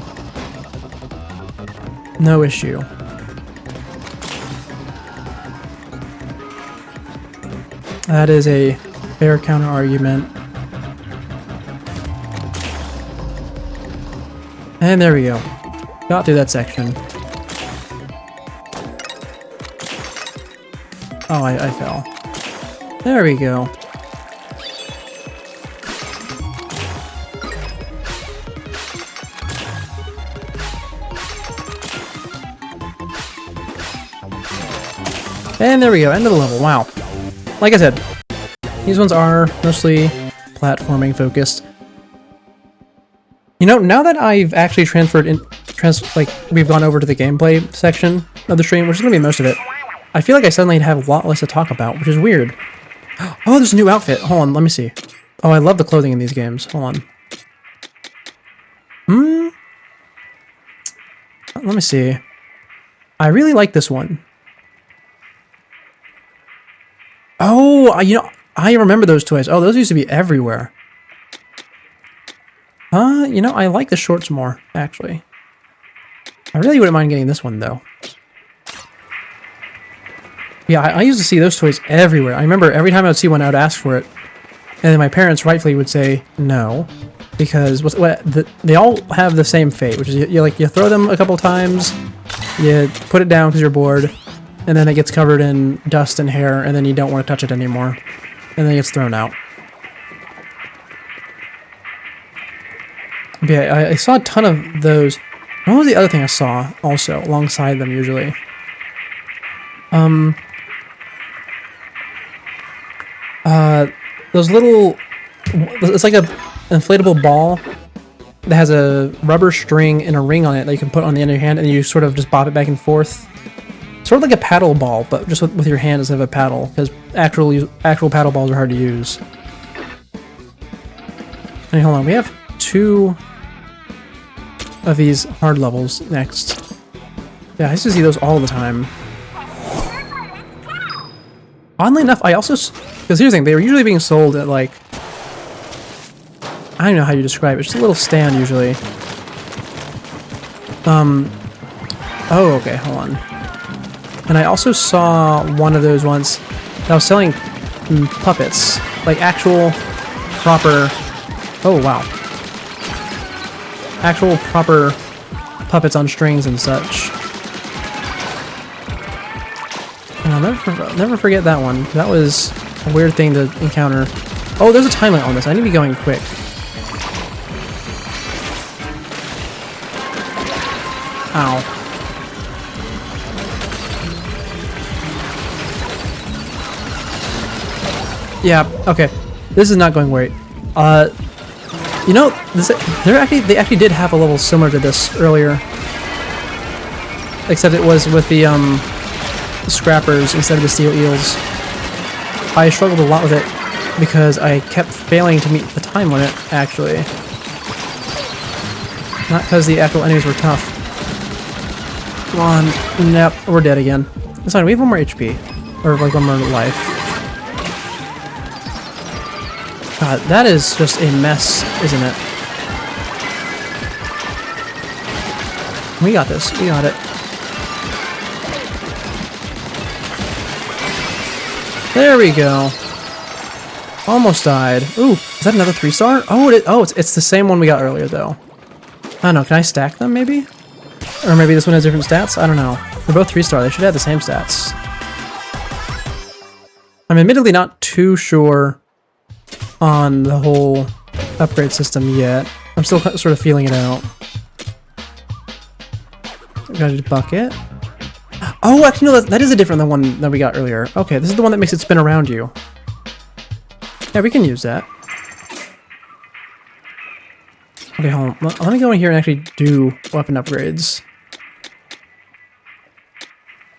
No issue. That is a fair counter argument. And there we go. Got through that section. Oh, I fell. There we go. And there we go, end of the level. Wow. Like I said, these ones are mostly platforming focused. You know, now that I've actually we've gone over to the gameplay section of the stream, which is going to be most of it, I feel like I suddenly have a lot less to talk about, which is weird. Oh, there's a new outfit. Hold on, let me see. Oh, I love the clothing in these games. Hold on. Let me see. I really like this one. Oh, you know, I remember those toys. Oh, those used to be everywhere. You know, I like the shorts more, actually. I really wouldn't mind getting this one, though. Yeah, I used to see those toys everywhere. I remember every time I would see one, I would ask for it. And then my parents rightfully would say no. Because they all have the same fate, which is you throw them a couple times, you put it down because you're bored, and then it gets covered in dust and hair, and then you don't want to touch it anymore. And then it gets thrown out. But yeah, I saw a ton of those. What was the other thing I saw also alongside them usually? Those little... It's like inflatable ball that has a rubber string and a ring on it that you can put on the end of your hand, and you sort of just bop it back and forth. Sort of like a paddle ball, but just with your hand instead of a paddle, because actual paddle balls are hard to use. Hey, hold on, we have 2 of these hard levels next. Yeah, I used to see those all the time. Oddly enough, I also... Because here's the thing, they were usually being sold at, like... I don't know how you describe it, just a little stand, usually. Oh, okay, hold on. And I also saw one of those once that was selling puppets. Like, actual, proper... Oh, wow. Actual, proper puppets on strings and such. And I'll never forget that one. That was a weird thing to encounter. Oh, there's a time limit on this. I need to be going quick. Ow. Yeah, okay. This is not going great. You know, they actually did have a level similar to this earlier. Except it was with the scrappers instead of the steel eels. I struggled a lot with it because I kept failing to meet the time limit, actually. Not because the actual enemies were tough. Come on. Nope, we're dead again. It's fine, we have 1 more HP. Or like 1 more life. God, that is just a mess, isn't it? We got this. We got it. There we go. Almost died. Ooh, is that another 3-star? Oh, it's the same one we got earlier, though. I don't know. Can I stack them, maybe? Or maybe this one has different stats? I don't know. They're both 3-star. They should have the same stats. I'm admittedly not too sure on the whole upgrade system yet. I'm still sort of feeling it out. Got a bucket. Oh, actually, no, that is a different one that we got earlier. Okay, this is the one that makes it spin around you. Yeah, we can use that. Okay, hold on. Let me go in here and actually do weapon upgrades.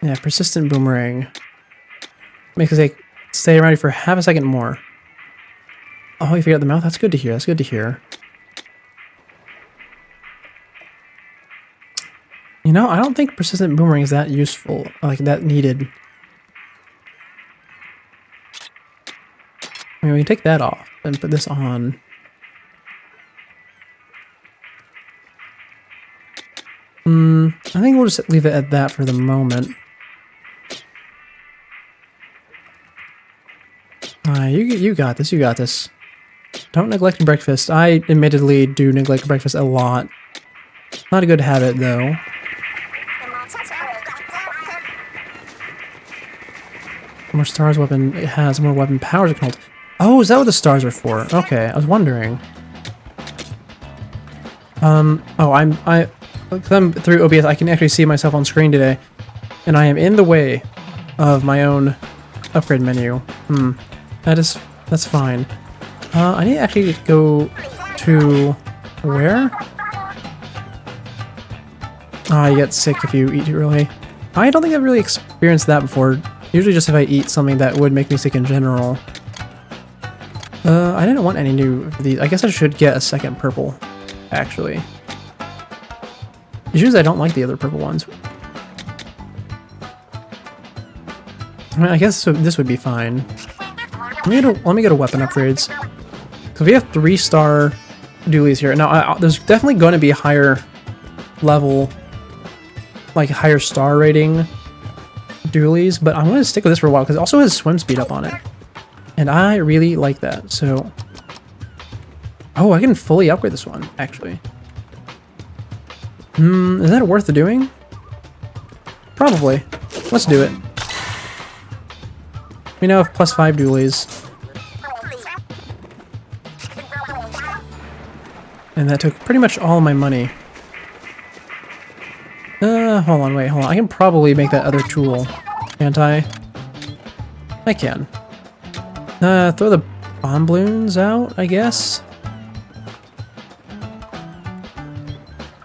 Yeah, persistent boomerang. Makes it stay around you for half a second more. Oh, you figured out the mouth? That's good to hear. That's good to hear. You know, I don't think persistent boomerang is that useful, like that needed. I mean, we can take that off and put this on. I think we'll just leave it at that for the moment. You got this, you got this. Don't neglect breakfast. I admittedly do neglect breakfast a lot. Not a good habit, though. More stars weapon. It has more weapon powers it can hold. Oh, is that what the stars are for? Okay, I was wondering. Because I'm through OBS, I can actually see myself on screen today, and I am in the way of my own upgrade menu. That's fine. I need to actually go to where? You get sick if you eat too early. I don't think I've really experienced that before. Usually just if I eat something that would make me sick in general. I didn't want any new of these. I guess I should get a second purple, actually. Usually I don't like the other purple ones. I mean, I guess this would be fine. Let me go to weapon upgrades. Because we have 3-star dualies here. Now, there's definitely going to be higher level, like higher star rating dualies, but I'm going to stick with this for a while because it also has swim speed up on it. And I really like that, so... Oh, I can fully upgrade this one, actually. Is that worth the doing? Probably. Let's do it. We now have +5 dualies. And that took pretty much all my money. Hold on, wait, hold on. I can probably make that other tool, can't I? I can. Throw the bomb balloons out, I guess?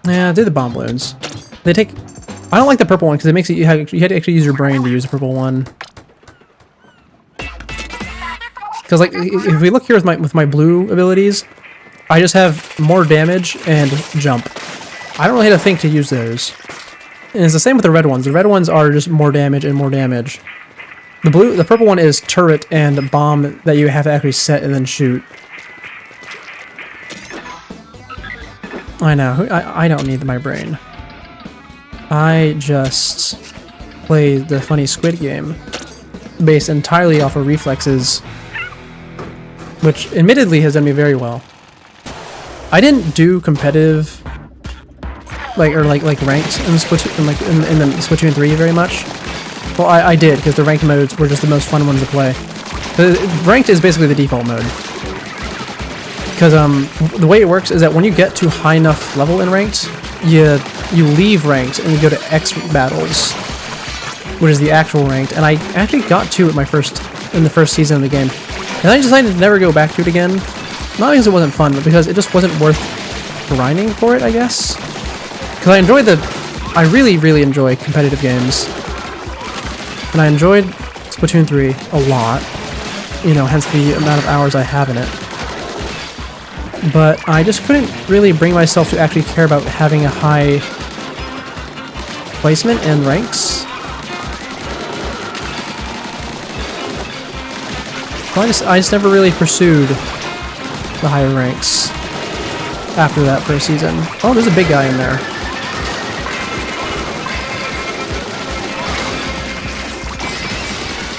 Yeah, do the bomb balloons. They take... I don't like the purple one because it makes it... You had to actually use your brain to use the purple one. Because, like, if we look here with my blue abilities, I just have more damage and jump. I don't really have to think to use those. And it's the same with the red ones. The red ones are just more damage and more damage. The purple one is turret and bomb that you have to actually set and then shoot. I know. I don't need my brain. I just play the funny squid game based entirely off of reflexes, which admittedly has done me very well. I didn't do competitive, like ranked in Splatoon, in the Splatoon 3 very much. Well, I did because the ranked modes were just the most fun ones to play. The ranked is basically the default mode. Because the way it works is that when you get to high enough level in ranked, you leave ranked and you go to X battles, which is the actual ranked. And I actually got to it in the first season of the game, and I decided to never go back to it again. Not because it wasn't fun, but because it just wasn't worth grinding for it, I guess. Because I really enjoy competitive games, and I enjoyed Splatoon 3 a lot. You know, hence the amount of hours I have in it. But I just couldn't really bring myself to actually care about having a high placement in ranks. So I just never really pursued the higher ranks after that first season. Oh, there's a big guy in there.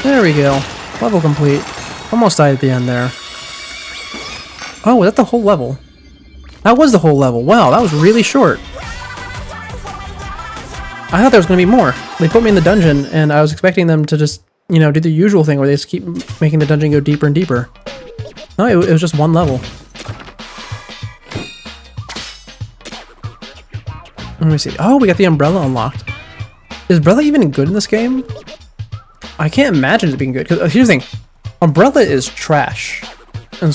There we go. Level complete. Almost died at the end there. Oh, was that the whole level? That was the whole level. Wow, that was really short. I thought there was going to be more. They put me in the dungeon, and I was expecting them to just, you know, do the usual thing where they just keep making the dungeon go deeper and deeper. No, it was just one level. Let me see. Oh, we got the umbrella unlocked. Is umbrella even good in this game? I can't imagine it being good. Because here's the thing. Umbrella is trash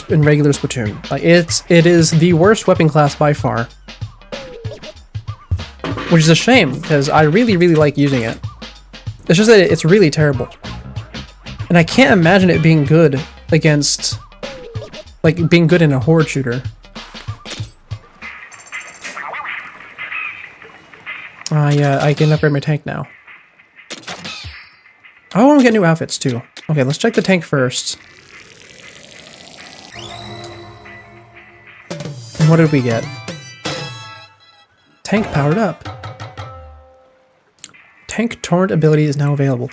in regular Splatoon. Like, it is the worst weapon class by far. Which is a shame, because I really like using it. It's just that it's really terrible. And I can't imagine it being good against... like, being good in a horde shooter. Yeah, I can upgrade my tank now. Oh, I want to get new outfits, too. Okay, let's check the tank first. And what did we get? Tank powered up. Tank torrent ability is now available.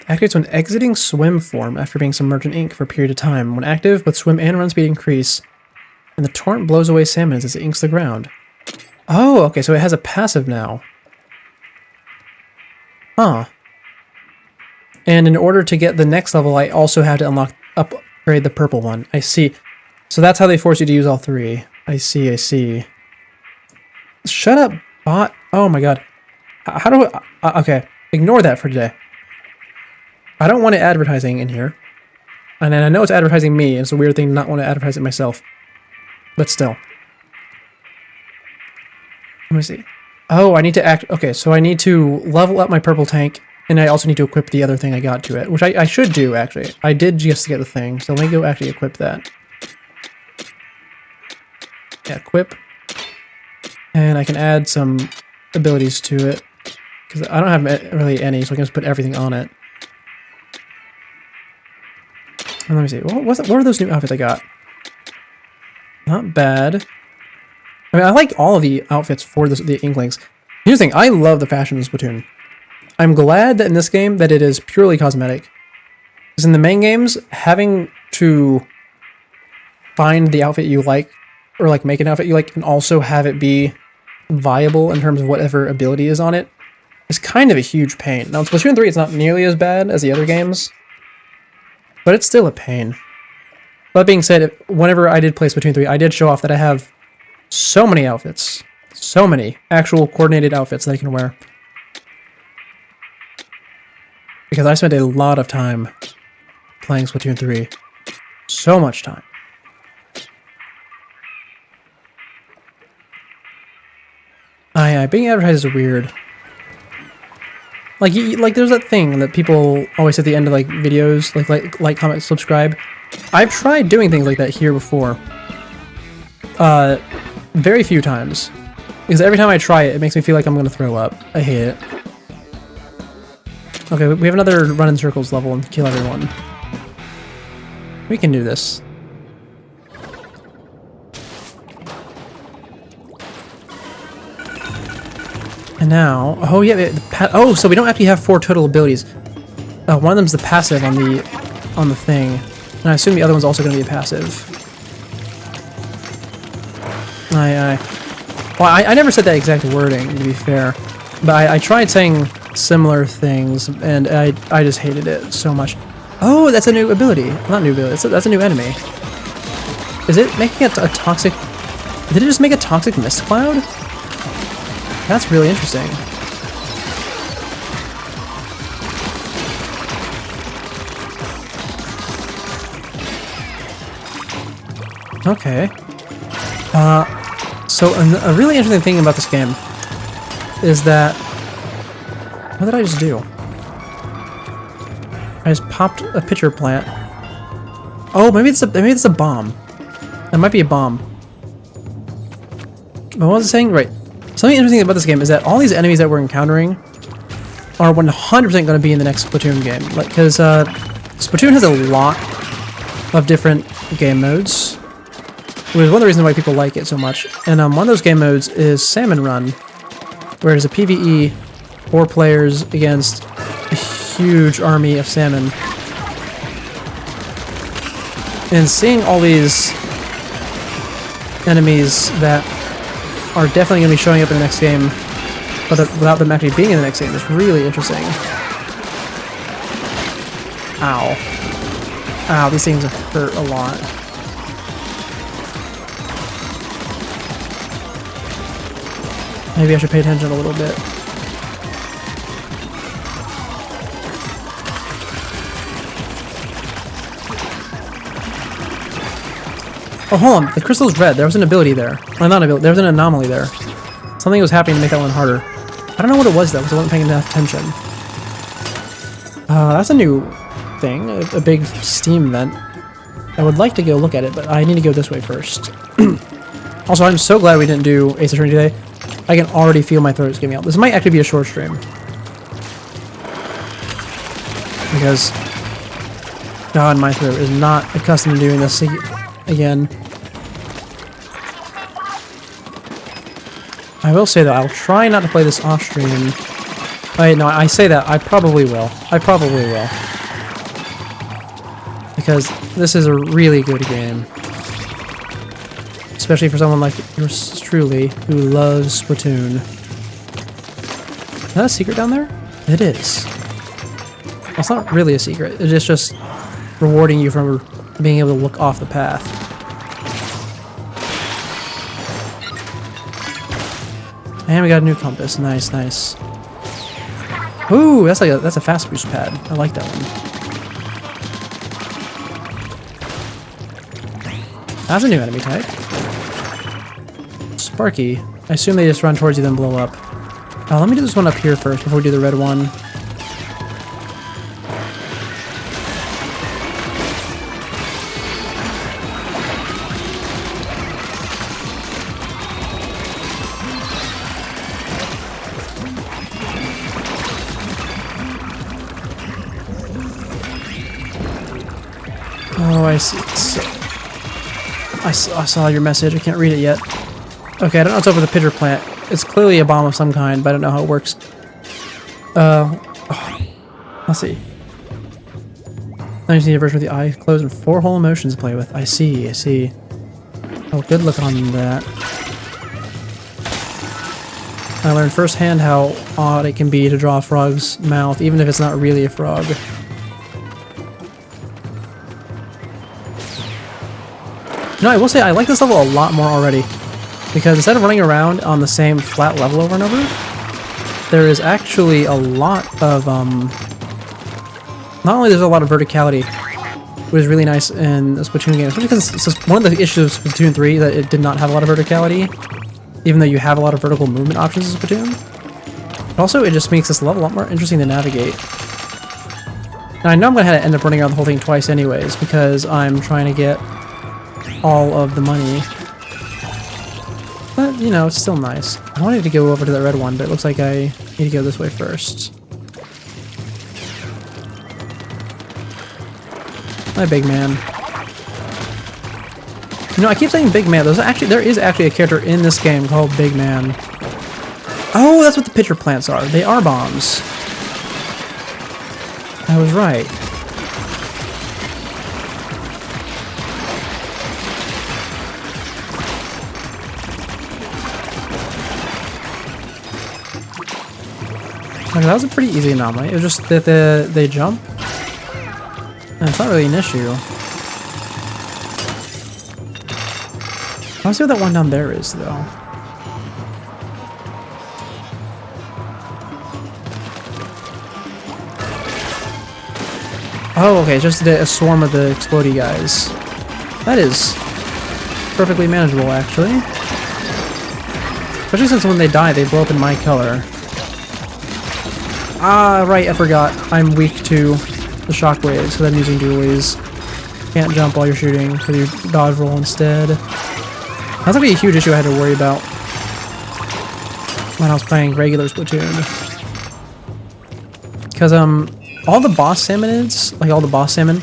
Activates when exiting swim form after being submerged in ink for a period of time. When active, both swim and run speed increase, and the torrent blows away salmon as it inks the ground. Oh, okay, so it has a passive now. Huh. And in order to get the next level, I also have to upgrade the purple one. I see. So that's how they force you to use all three. I see. Shut up, bot. Oh my god. How do I... okay, ignore that for today. I don't want it advertising in here. And I know it's advertising me, and it's a weird thing to not want to advertise it myself. But still. Let me see. Oh, I need to act... okay, so I need to level up my purple tank, and I also need to equip the other thing I got to it, which I should do, actually. I did just get the thing, so let me go actually equip that. Yeah, equip. And I can add some abilities to it, because I don't have really any, so I can just put everything on it. And let me see, what are those new outfits I got? Not bad. I mean, I like all of the outfits for the Inklings. Here's the thing, I love the fashion in Splatoon. I'm glad that in this game that it is purely cosmetic. Because in the main games, having to find the outfit you like, or like make an outfit you like, and also have it be viable in terms of whatever ability is on it, is kind of a huge pain. Now in Splatoon 3 it's not nearly as bad as the other games, but it's still a pain. That being said, whenever I did play Splatoon 3, I did show off that I have so many outfits. So many actual coordinated outfits that I can wear. Because I spent a lot of time playing Splatoon 3. So much time. being advertised is weird. Like, there's that thing that people always say at the end of like videos, like, comment, subscribe. I've tried doing things like that here before. Very few times. Because every time I try it, it makes me feel like I'm gonna throw up. I hate it. Okay, we have another run in circles level and kill everyone. We can do this. And now, oh yeah, oh, so we don't actually have 4 total abilities. One of them's the passive on the thing, and I assume the other one's also going to be a passive. Well, I never said that exact wording, to be fair, but I tried saying similar things, and I just hated it so much. Oh, that's a new ability. Not new ability. That's a new enemy. Is it making a toxic? Did it just make a toxic mist cloud? That's really interesting. Okay. So a really interesting thing about this game is that... What did I just do? I just popped a pitcher plant. Oh, maybe it's a bomb. It might be a bomb. What was I saying? Right. Something interesting about this game is that all these enemies that we're encountering are 100% going to be in the next Splatoon game. Like, because Splatoon has a lot of different game modes, which is one of the reasons why people like it so much. And one of those game modes is Salmon Run, where it's a PvE, 4 players against a huge army of salmon. And seeing all these enemies that are definitely going to be showing up in the next game, but without them actually being in the next game, is really interesting. Ow. Ow, these things hurt a lot. Maybe I should pay attention a little bit. Oh, hold on. The crystal's red. There was an ability there. Well, not an ability. There was an anomaly there. Something was happening to make that one harder. I don't know what it was, though, because I wasn't paying enough attention. That's a new thing. A big Steam event. I would like to go look at it, but I need to go this way first. Also, I'm so glad we didn't do Ace Attorney today. I can already feel my throat is giving out. This might actually be a short stream. Because... God, my throat is not accustomed to doing this again. I will say that I'll try not to play this off stream. No, I say that. I probably will. I probably will. Because this is a really good game. Especially for someone like yours truly, who loves Splatoon. Is that a secret down there? It is. Well, it's not really a secret. It's just rewarding you for being able to look off the path. And we got a new compass. Nice, nice. Ooh, that's a fast boost pad. I like that one. That's a new enemy type. Sparky. I assume they just run towards you then blow up. Let me do this one up here first before we do the red one. Oh, I see. I saw your message. I can't read it yet. Okay, I don't know what's up with the pitcher plant. It's clearly a bomb of some kind, but I don't know how it works. Let's see. I just need a version with the eye closed and 4 whole emotions to play with. I see, I see. Oh, good look on that. I learned firsthand how odd it can be to draw a frog's mouth, even if it's not really a frog. No, I will say I like this level a lot more already, because instead of running around on the same flat level over and over, there is actually a lot of, not only there's a lot of verticality, which is really nice in the Splatoon games, because it's just one of the issues of Splatoon 3 that it did not have a lot of verticality, even though you have a lot of vertical movement options in Splatoon. But also, it just makes this level a lot more interesting to navigate. Now, I know I'm going to end up running around the whole thing twice anyways, because I'm trying to get all of the money. But, you know, it's still nice. I wanted to go over to the red one, but it looks like I need to go this way first. Hi, big man. You know, I keep saying big man. There is actually a character in this game called Big Man. Oh, that's what the pitcher plants are. They are bombs. I was right. Okay, that was a pretty easy anomaly. It was just that they jump. And it's not really an issue. Let's see what that one down there is, though. Oh, okay, just a swarm of the explodey guys. That is perfectly manageable, actually. Especially since when they die, they blow up in my color. Ah, right, I forgot. I'm weak to the shockwaves, so I'm using dualies. Can't jump while you're shooting, so you dodge roll instead. That's gonna be a huge issue I had to worry about when I was playing regular Splatoon. Because, all the boss salmonids, like all the boss salmon,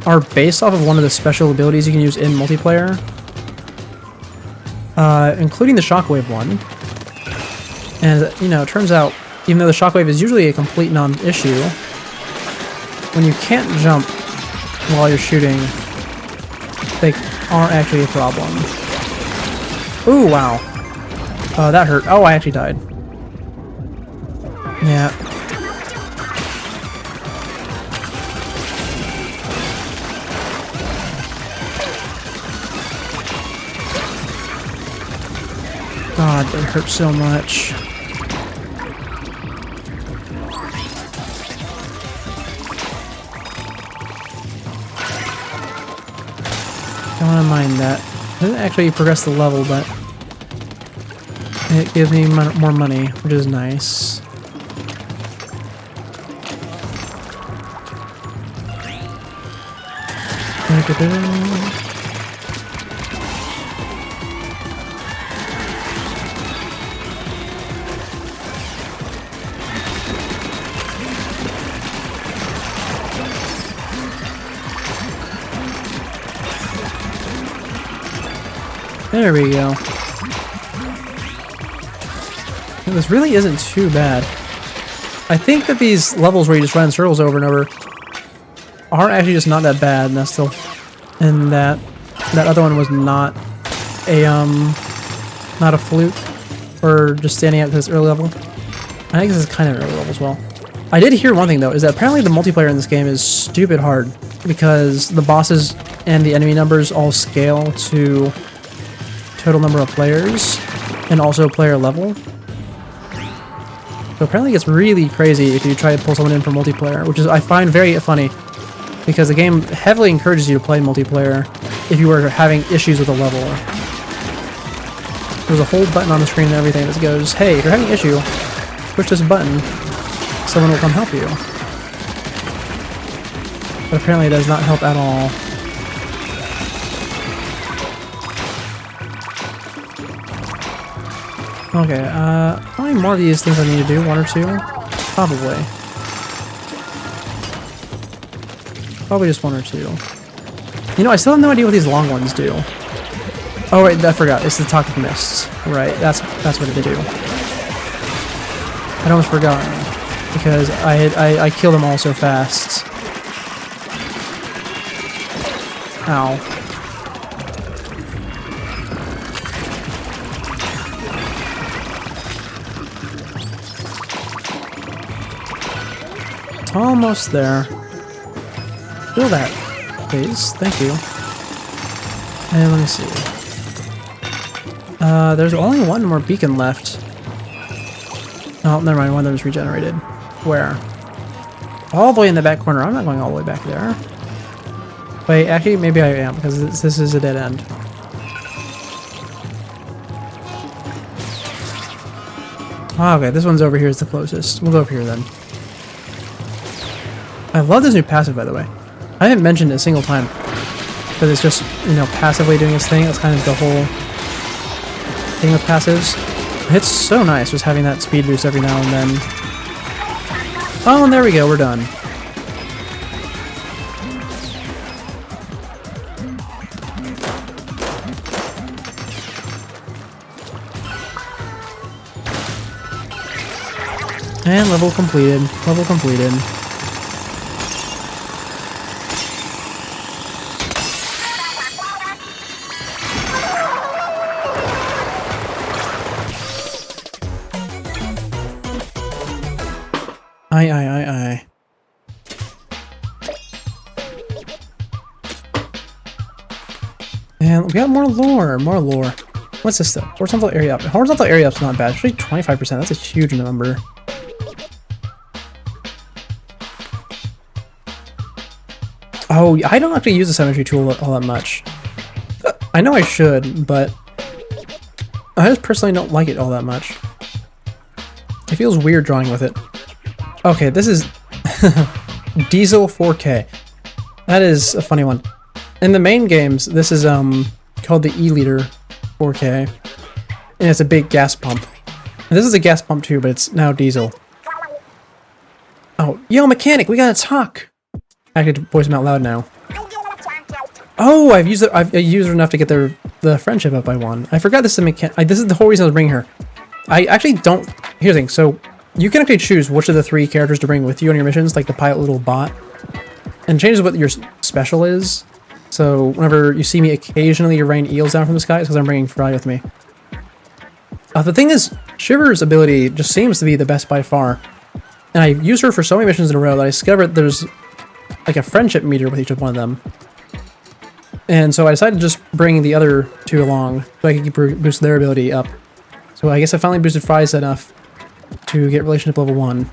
are based off of one of the special abilities you can use in multiplayer. Including the shockwave one. And, you know, it turns out, even though the shockwave is usually a complete non-issue, when you can't jump while you're shooting, they are actually a problem. Ooh, wow. That hurt. Oh, I actually died. Yeah. God, it hurts so much. Don't want to mind that. It doesn't actually progress the level, but it gives me more money, which is nice. There we go. And this really isn't too bad. I think that these levels where you just run in circles over and over are actually just not that bad, and that's still, and that other one was not a fluke or just standing at this early level. I think this is kind of an early level as well. I did hear one thing though, is that apparently the multiplayer in this game is stupid hard because the bosses and the enemy numbers all scale to total number of players and also player level. So apparently it gets really crazy if you try to pull someone in for multiplayer, which is I find very funny because the game heavily encourages you to play multiplayer if you were having issues with a level. There's a whole button on the screen and everything that goes, hey, if you're having an issue, push this button, someone will come help you. But apparently it does not help at all. Okay, how many more of these things I need to do? One or two? Probably. Probably just one or two. You know, I still have no idea what these long ones do. Oh wait, I forgot. It's the toxic mists. Right, that's what they do. I'd almost forgotten. Because I killed them all so fast. Ow. Almost there. Feel that, please. Thank you. And let me see. There's only one more beacon left. Oh, never mind. One of them is regenerated. Where? All the way in the back corner. I'm not going all the way back there. Wait, actually, maybe I am, because this is a dead end. Oh, okay, this one's over here is the closest. We'll go over here then. I love this new passive, by the way. I haven't mentioned it a single time. Because it's just, you know, passively doing its thing. That's kind of the whole thing with passives. It's so nice just having that speed boost every now and then. Oh, and there we go, we're done. And level completed. Level completed. Aye. And we got more lore, What's this stuff? Horizontal area up. Horizontal area up's not bad. Actually, 25%. That's a huge number. Oh, I don't actually use the symmetry tool all that much. I know I should, but I just personally don't like it all that much. It feels weird drawing with it. Okay, this is Diesel 4K. That is a funny one. In the main games, this is called the E-liter 4K, and it's a big gas pump. And this is a gas pump too, but it's now diesel. Oh, yo, mechanic, we gotta talk. I have to voice him out loud now. Oh, I've used her enough to get the friendship up by one. I forgot this is a mechanic. This is the whole reason I was bringing her. I actually don't. Here's the thing. So you can actually choose which of the 3 characters to bring with you on your missions, like the pilot little bot, and it changes what your special is. So whenever you see me occasionally rain eels down from the sky, it's because I'm bringing Fry with me. The thing is, Shiver's ability just seems to be the best by far, and I used her for so many missions in a row that I discovered there's like a friendship meter with each of one of them. And so I decided to just bring the other 2 along so I could keep boost their ability up. So I guess I finally boosted Fry's enough to get relationship level 1.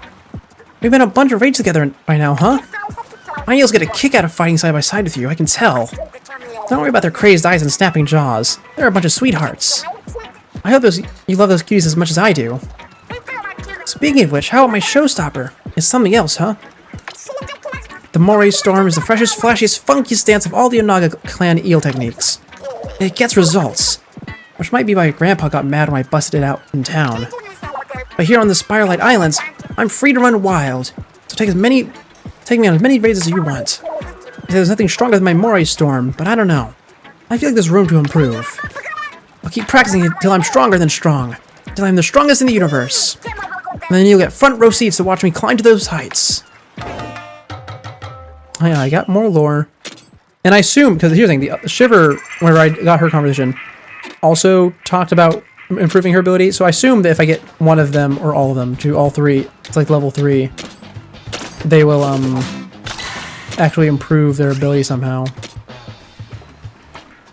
We've been a bunch of raids together by now, huh? My eels get a kick out of fighting side by side with you, I can tell. Don't worry about their crazed eyes and snapping jaws. They're a bunch of sweethearts. I hope you love those cuties as much as I do. Speaking of which, how about my showstopper? It's something else, huh? The Moray Storm is the freshest, flashiest, funkiest dance of all the Onaga clan eel techniques. It gets results, which might be why Grandpa got mad when I busted it out in town. But here on the Spirelight Islands, I'm free to run wild, so take me on as many raids as you want. There's nothing stronger than my Moray Storm, but I don't know. I feel like there's room to improve. I'll keep practicing until I'm stronger than strong, until I'm the strongest in the universe. And then you'll get front row seats to watch me climb to those heights. Oh yeah, I got more lore. And I assume, because here's the thing, the Shiver, whenever I got her conversation, also talked about improving her ability, so I assume that if I get one of them, or all of them, to all 3, it's like level 3, they will, actually improve their ability somehow.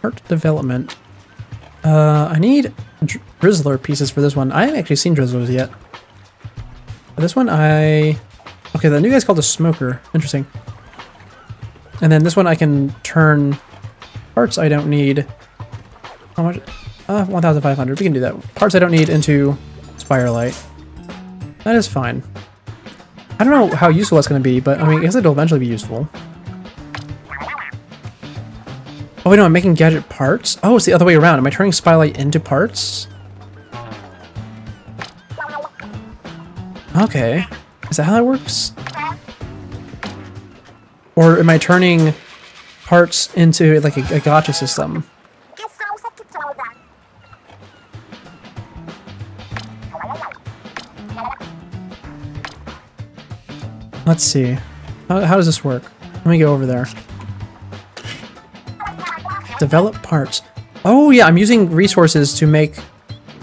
Art development. I need Drizzler pieces for this one. I haven't actually seen Drizzlers yet. For this one, okay, the new guy's called a Smoker. Interesting. And then this one I can turn parts I don't need. How much? 1,500. We can do that. Parts I don't need into Spirelight. That is fine. I don't know how useful that's going to be, but I mean, I guess it'll eventually be useful. Oh wait, no, I'm making gadget parts? Oh, it's the other way around. Am I turning Spirelight into parts? Okay. Is that how that works? Or am I turning parts into like a gacha system? Let's see. How does this work? Let me go over there. Develop parts. Oh yeah, I'm using resources to make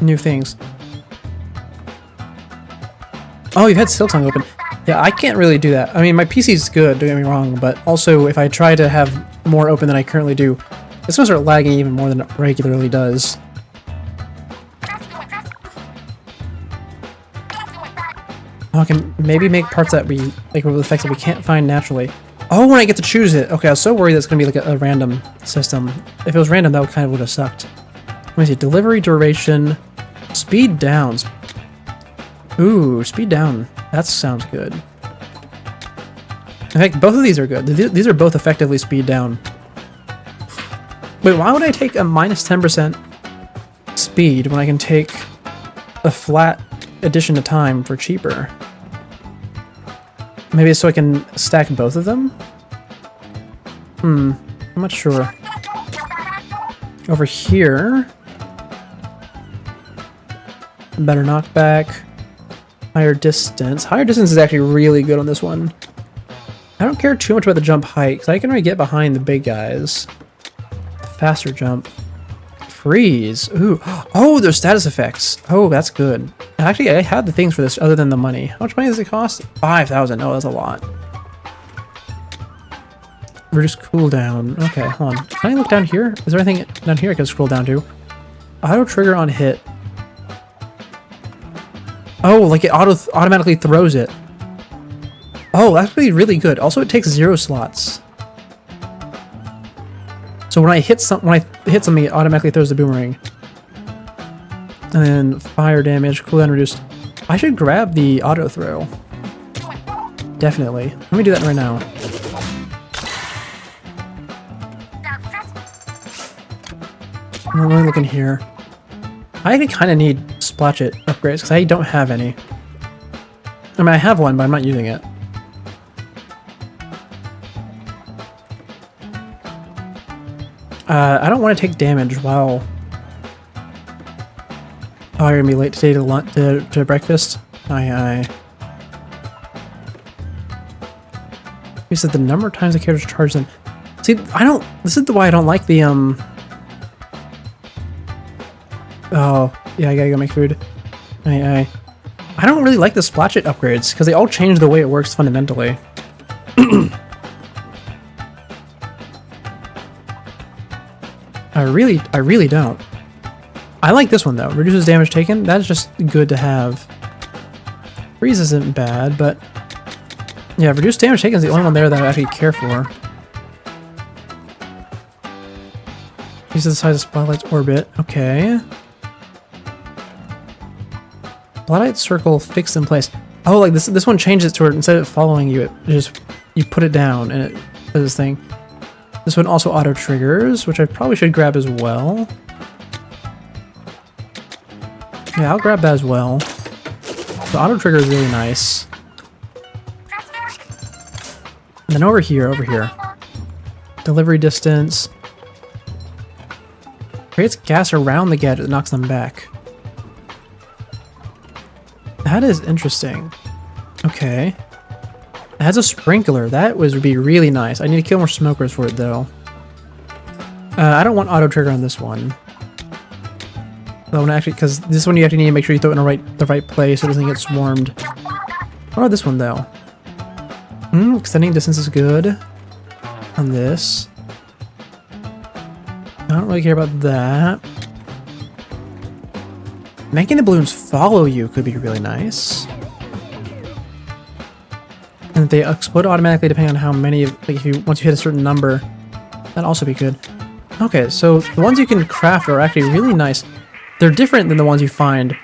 new things. Oh, you've had Siltong open. Yeah, I can't really do that. I mean, my PC's good, don't get me wrong, but also if I try to have more open than I currently do, it's going to start lagging even more than it regularly does. Oh, I can maybe make parts that with effects that we can't find naturally. Oh, when I get to choose it. Okay, I was so worried that's going to be like a random system. If it was random, that kind of would have sucked. Let me see. Delivery duration. Speed downs. Ooh, speed down. That sounds good. In fact, both of these are good. These are both effectively speed down. Wait, why would I take a minus 10% speed when I can take a flat addition to time for cheaper? Maybe so I can stack both of them? I'm not sure. Over here... better knockback. Higher distance. Higher distance is actually really good on this one. I don't care too much about the jump height, because I can already get behind the big guys. Faster jump. Freeze. Ooh. Oh, there's status effects. Oh, that's good. Actually, I had the things for this other than the money. How much money does it cost? 5,000. Oh, that's a lot. Reduce cooldown. Okay, hold on. Can I look down here? Is there anything down here I can scroll down to? Auto trigger on hit. Oh, like it automatically throws it. Oh, that's really good. Also, it takes 0 slots. So when I hit something, it automatically throws the boomerang. And then fire damage, cooldown reduced. I should grab the auto throw. Definitely. Let me do that right now. Let me look in here. I actually kind of need Splatchet upgrades because I don't have any. I mean, I have one, but I'm not using it. I don't want to take damage while... Oh, you're gonna be late today to breakfast? Aye. You said the number of times the characters charge them. See, this is why I don't like the, Oh, yeah, I gotta go make food. Aye. I don't really like the Splatchet upgrades, because they all change the way it works fundamentally. I really don't. I like this one, though. Reduces damage taken. That's just good to have. Freeze isn't bad, but... yeah, reduced damage taken is the only one there that I actually care for. Use the size of Spotlight's orbit. Okay. Spotlight circle fixed in place. Oh, like this one changes it to where instead of following you, you put it down and it does this thing. This one also auto triggers, which I probably should grab as well. Yeah, I'll grab that as well. The auto trigger is really nice. And then over here. Delivery distance. Creates gas around the gadget that knocks them back. That is interesting. Okay. It has a sprinkler. That would be really nice. I need to kill more smokers for it, though. I don't want auto trigger on this one. Because this one you actually need to make sure you throw it in the right place so it doesn't get swarmed. What about this one, though? Extending distance is good. On this. I don't really care about that. Making the balloons follow you could be really nice. And they explode automatically depending on how many, like once you hit a certain number. That'd also be good. Okay, so the ones you can craft are actually really nice. They're different than the ones you find.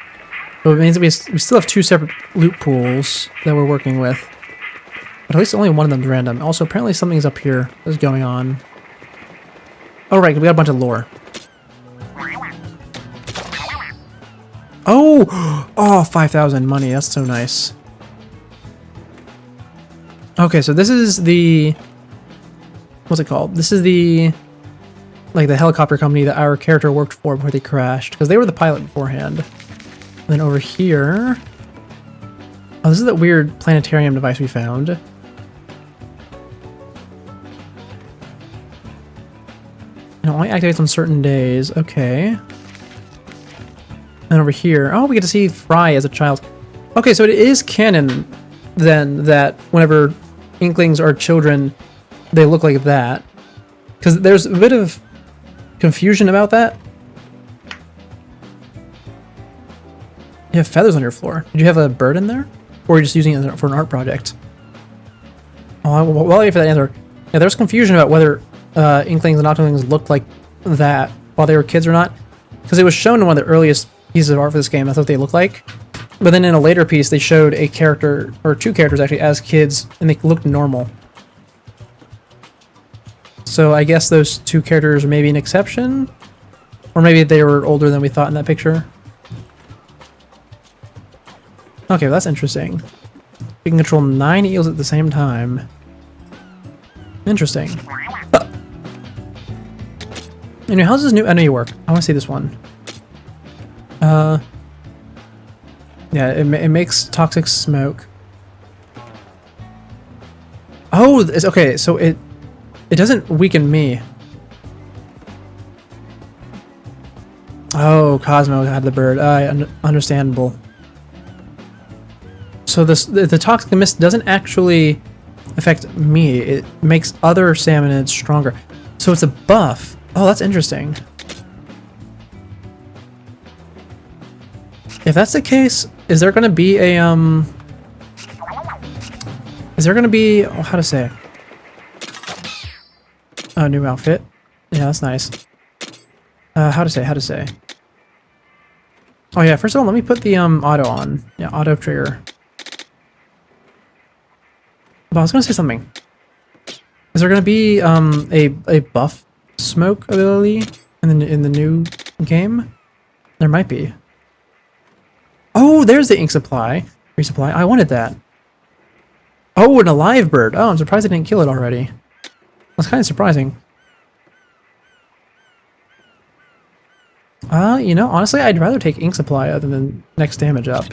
So it means that we still have 2 separate loot pools that we're working with. But at least only one of them is random. Also, apparently something's up here that's going on. Oh, right, we got a bunch of lore. Oh, 5,000 money. That's so nice. Okay, so this is the... what's it called? This is the... like the helicopter company that our character worked for before they crashed. Because they were the pilot beforehand. And then over here... oh, this is that weird planetarium device we found. It only activates on certain days. Okay. And over here... oh, we get to see Fry as a child. Okay, so it is canon, then, that whenever Inklings are children, they look like that. Because there's a bit of confusion about that. You have feathers on your floor. Did you have a bird in there? Or are you just using it for an art project? Oh, well, I'll wait for that answer. Yeah, there's confusion about whether Inklings and Octolings looked like that while they were kids or not. Because it was shown in one of the earliest pieces of art for this game. That's what they look like. But then in a later piece, they showed a character, or two characters actually, as kids, and they looked normal. So I guess those two characters are maybe an exception? Or maybe they were older than we thought in that picture. Okay, well, that's interesting. We can control 9 eels at the same time. Interesting. Anyway, how's this new enemy work? I want to see this one. Yeah, it makes toxic smoke. Oh, it's okay. So it doesn't weaken me. Oh, Cosmo had the bird. Understandable. So the toxic mist doesn't actually affect me. It makes other salmonids stronger. So it's a buff. Oh, that's interesting. If that's the case, is there going to be a is there going to be, oh, how to say? Oh, new outfit. Yeah, that's nice. How to say? Oh yeah, first of all, let me put the auto on. Yeah, auto trigger. But I was gonna say something. Is there gonna be a buff smoke ability in the new game? There might be. Oh, there's the ink supply. Resupply. I wanted that. Oh, an alive bird. Oh, I'm surprised I didn't kill it already. That's kind of surprising. You know, honestly, I'd rather take ink supply other than next damage up.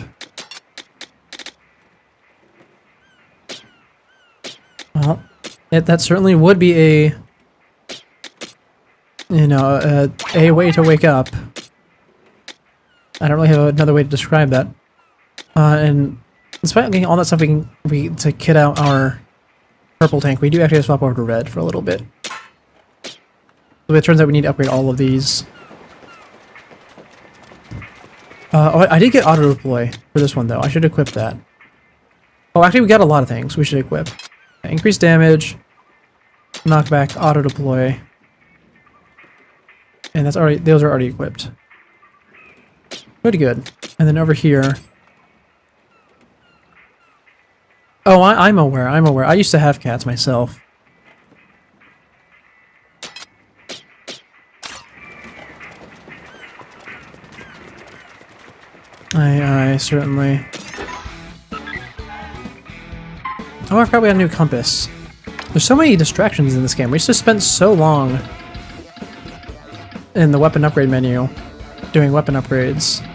Well, that certainly would be a, you know, a way to wake up. I don't really have another way to describe that. And despite getting all that stuff, to kit out our purple tank, we do actually have to swap over to red for a little bit. So it turns out we need to upgrade all of these. Oh, I did get auto deploy for this one though. I should equip that. Oh, actually, we got a lot of things we should equip. Increased damage, knockback, auto deploy, and those are already equipped. Pretty good. And then over here. Oh, I'm aware. I used to have cats myself. I certainly. Oh, I forgot we had a new compass. There's so many distractions in this game. We just spent so long in the weapon upgrade menu doing weapon upgrades.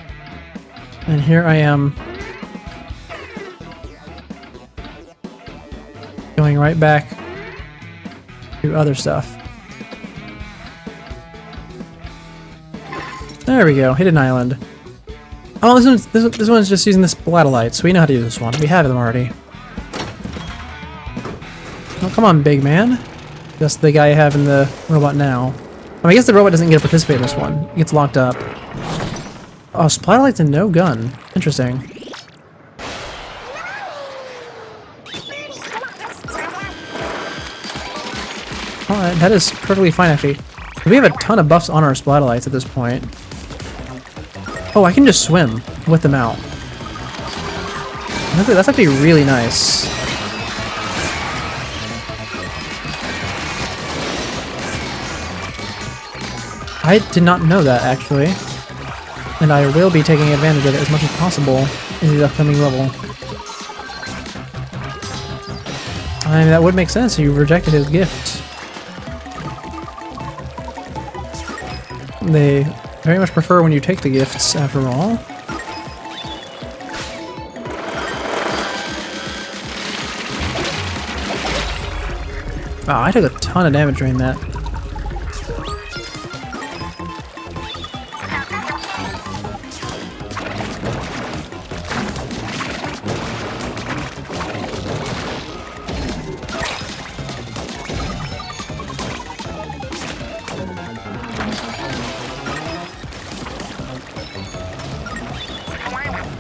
And here I am going right back to other stuff. There we go, hidden island. Oh, this one's just using the splatolites, so we know how to use this one. We have them already. Oh, come on, big man. That's the guy I have in the robot now. I guess the robot doesn't get to participate in this one. He gets locked up. Oh, splatolites and no gun. Interesting. Oh, that is perfectly fine, actually. We have a ton of buffs on our splatolites at this point. Oh, I can just swim with them out. That's actually really nice. I did not know that, actually. And I will be taking advantage of it as much as possible in the upcoming level. I mean, that would make sense. You rejected his gift. They very much prefer when you take the gifts, after all. Wow, I took a ton of damage during that.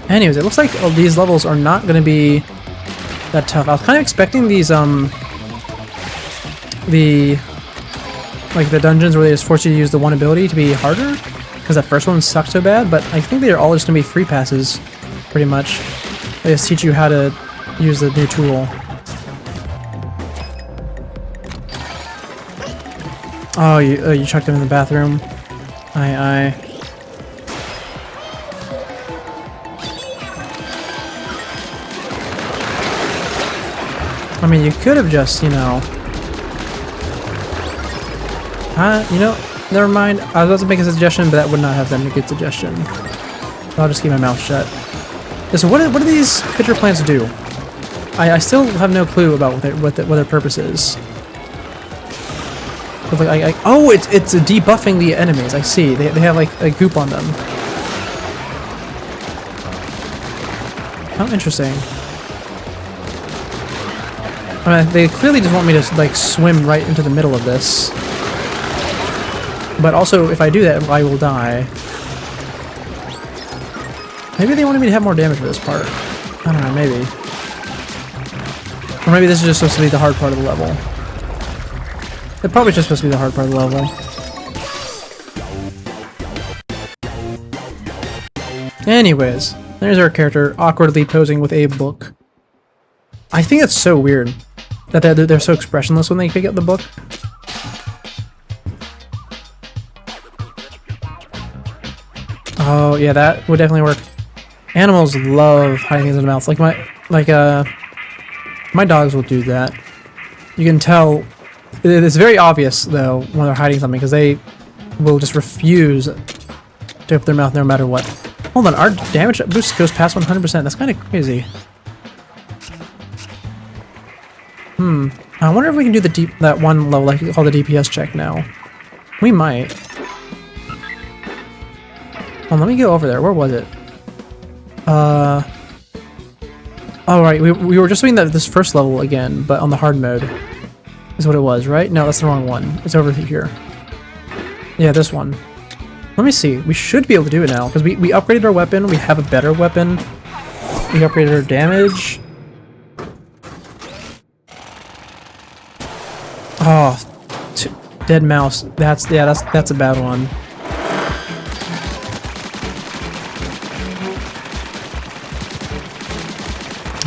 Anyways, it looks like these levels are not going to be that tough. I was kind of expecting these, the dungeons where they just force you to use the one ability to be harder, because that first one sucked so bad, but I think they're all just going to be free passes pretty much. They just teach you how to use the new tool. Oh, you chucked him in the bathroom. Aye. I mean, you could have just, you know... never mind. I was about to make a suggestion, but that would not have been a good suggestion. So I'll just keep my mouth shut. So what do these pitcher plants do? I still have no clue about what their purpose is. But like, oh, it's debuffing the enemies. I see. They have like a goop on them. Oh, interesting. I mean, they clearly just want me to like swim right into the middle of this. But also, if I do that, I will die. Maybe they wanted me to have more damage for this part. I don't know, maybe. Or maybe this is just supposed to be the hard part of the level. It's probably just supposed to be the hard part of the level. Anyways, there's our character awkwardly posing with a book. I think it's so weird that they're so expressionless when they pick up the book. Oh yeah, that would definitely work. Animals love hiding things in their mouths. My dogs will do that. You can tell. It's very obvious though when they're hiding something because they will just refuse to open their mouth no matter what. Hold on, our damage boost goes past 100%. That's kind of crazy. I wonder if we can do that one level like called the DPS check now. We might. Oh, let me go over there. Where was it? Oh right, we were just doing this first level again, but on the hard mode. Is what it was, right? No, that's the wrong one. It's over here. Yeah, this one. Let me see. We should be able to do it now, because we upgraded our weapon. We have a better weapon. We upgraded our damage. Oh, dead mouse. That's a bad one.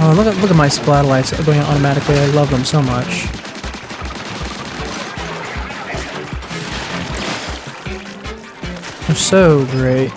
Oh, look at my splatter lights going on automatically. I love them so much. They're so great.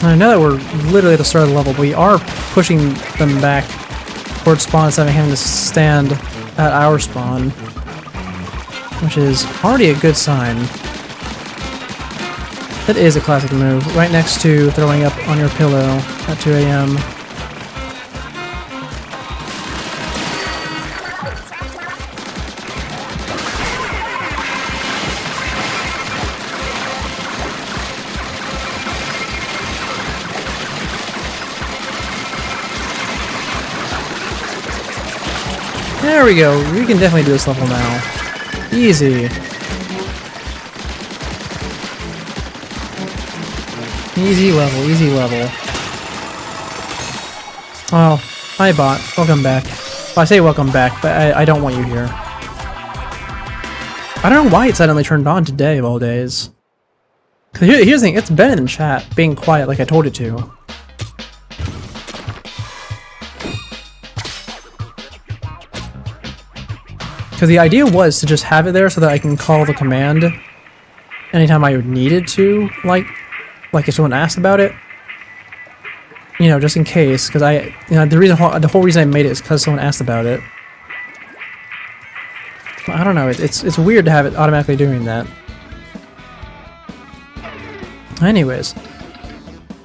I know that we're literally at the start of the level, but we are pushing them back towards spawn instead of having to stand at our spawn, which is already a good sign. That is a classic move, right next to throwing up on your pillow at 2 AM. There we go, we can definitely do this level now. Easy. Easy level, easy level. Oh, hi bot, welcome back. Well, I say welcome back, but I don't want you here. I don't know why it suddenly turned on today of all days. Cause here's the thing, it's been in chat, being quiet like I told it to. Because the idea was to just have it there so that I can call the command anytime I needed to, like if someone asked about it. You know, just in case, because the whole reason I made it is because someone asked about it. I don't know, it's weird to have it automatically doing that. Anyways,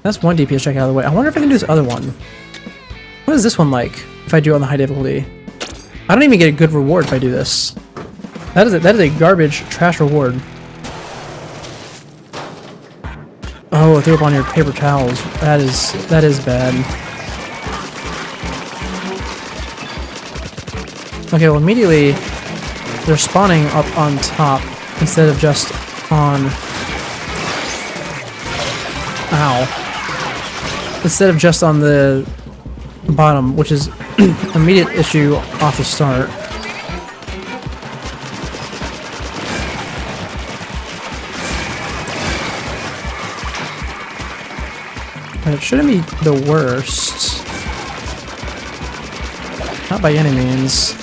that's one DPS check out of the way. I wonder if I can do this other one. What is this one like if I do it on the high difficulty? I don't even get a good reward if I do this. That is a garbage trash reward. Oh, it threw up on your paper towels. That is bad. Okay, well immediately they're spawning up on top instead of just on Ow. Instead of just on the bottom, which is immediate issue off the start. But it shouldn't be the worst. Not by any means.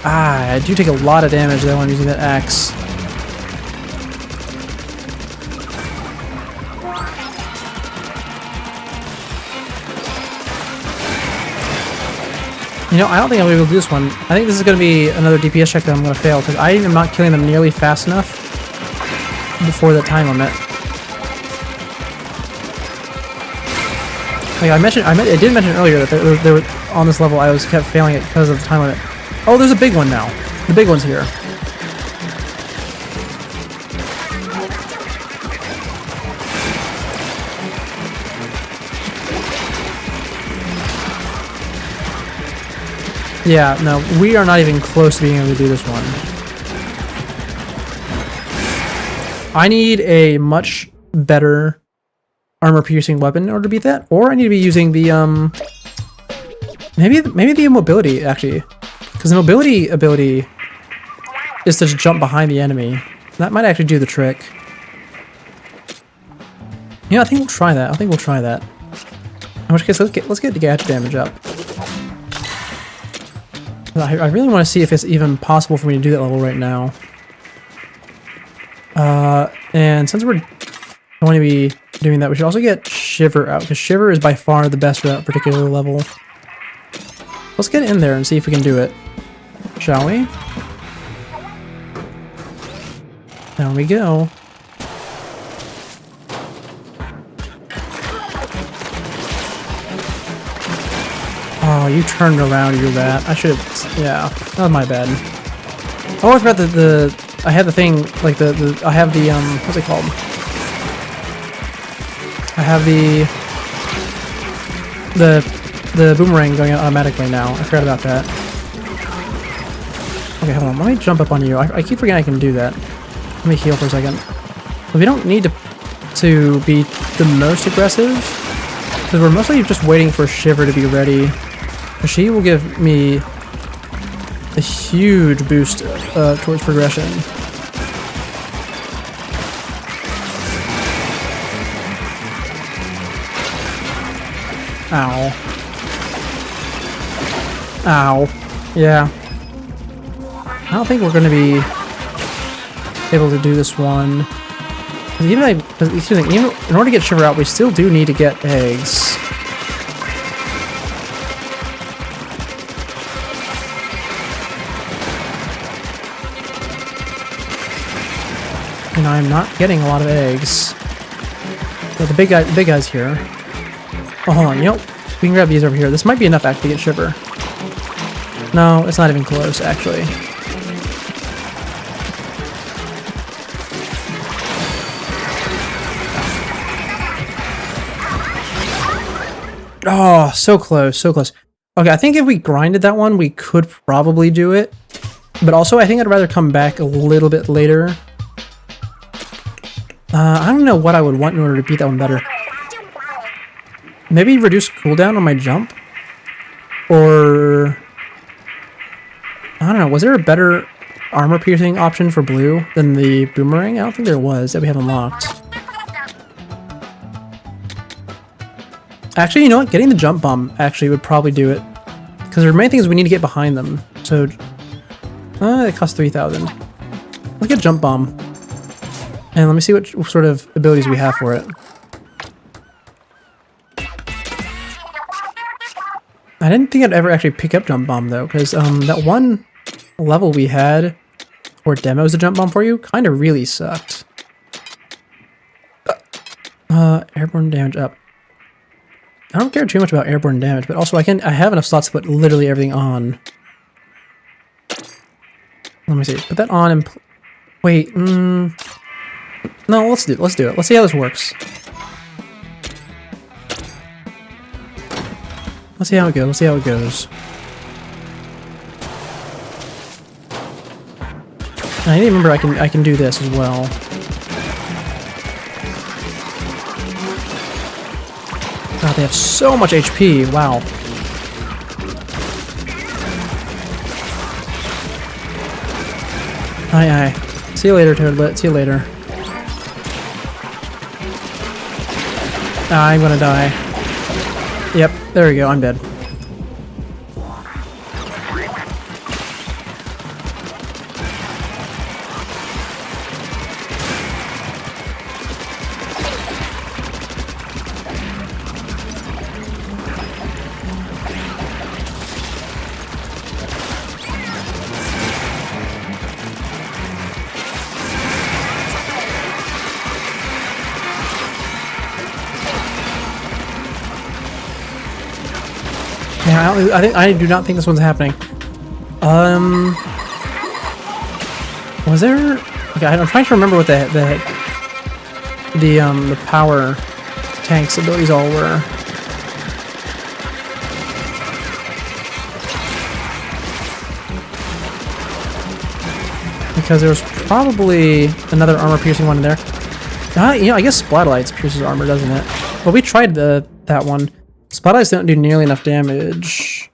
Ah, I do take a lot of damage though when I'm using that axe. You know, I don't think I'll be able to do this one. I think this is going to be another DPS check that I'm going to fail, because I am not killing them nearly fast enough before the time limit. Like I did mention earlier that they were on this level. I was kept failing it because of the time limit. Oh, there's a big one now. The big one's here. Yeah, no, we are not even close to being able to do this one. I need a much better armor-piercing weapon in order to beat that, or I need to be using the, maybe the immobility, actually. Because the mobility ability is to just jump behind the enemy. That might actually do the trick. Yeah, I think we'll try that. In which case, let's get the gadget damage up. I really want to see if it's even possible for me to do that level right now. And since we're going to be doing that, we should also get Shiver out, because Shiver is by far the best for that particular level. Let's get in there and see if we can do it. Shall we? Down we go. Oh, you turned around to do that. I should have... Yeah, that was my bad. Oh, I forgot I had the thing, like I have the, what's it called? I have the boomerang going out automatically now. I forgot about that. Okay, hold on. Let me jump up on you. I keep forgetting I can do that. Let me heal for a second. We don't need to be the most aggressive, because we're mostly just waiting for Shiver to be ready. She will give me a huge boost towards progression. Ow. Ow. Yeah. I don't think we're going to be able to do this one. Even in order to get Shiver out, we still do need to get eggs. And I'm not getting a lot of eggs. But the big guy's here. Oh, hold on. You know, we can grab these over here. This might be enough actually to get Shiver. No, it's not even close, actually. Oh, so close, so close. Okay, I think if we grinded that one, we could probably do it. But also, I think I'd rather come back a little bit later. I don't know what I would want in order to beat that one better. Maybe reduce cooldown on my jump? Or... I don't know, was there a better armor-piercing option for blue than the boomerang? I don't think there was, that we have unlocked. Actually, you know what? Getting the jump bomb actually would probably do it. Because the main thing is we need to get behind them. So... it costs 3,000. Let's get jump bomb. And let me see what sort of abilities we have for it. I didn't think I'd ever actually pick up Jump Bomb though, because that one level we had where it demos the Jump Bomb for you kind of really sucked. Airborne damage up. I don't care too much about airborne damage, but also I have enough slots to put literally everything on. Let me see. Put that on and wait. No, let's do it. Let's see how this works. Let's see how it goes. I need to remember I can do this as well. God, they have so much HP. Wow. Aye, aye. See you later, Toadlet. See you later. I'm gonna die. Yep, there we go. I'm dead. Yeah, I do not think this one's happening. Was there? Okay, I'm trying to remember what the power tanks abilities all were. Because there was probably another armor piercing one in there. You know, I guess Splatlights pierces armor, doesn't it? Well, we tried that one. Spotlights don't do nearly enough damage.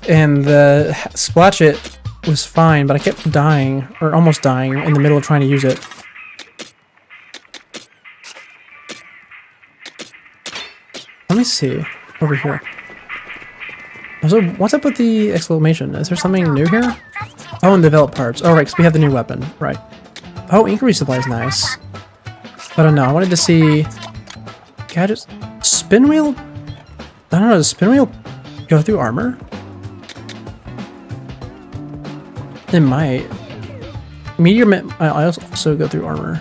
And the Splatchet was fine, but I kept dying, or almost dying, in the middle of trying to use it. Let me see. Over here. So, what's up with the exclamation? Is there something new here? Oh, and develop parts. Oh, right, because we have the new weapon. Right. Oh, Inquiry Supply is nice. But I don't know, I wanted to see... Gadgets? Spin wheel? I don't know, does spin wheel go through armor? It might. Meteor might also go through armor.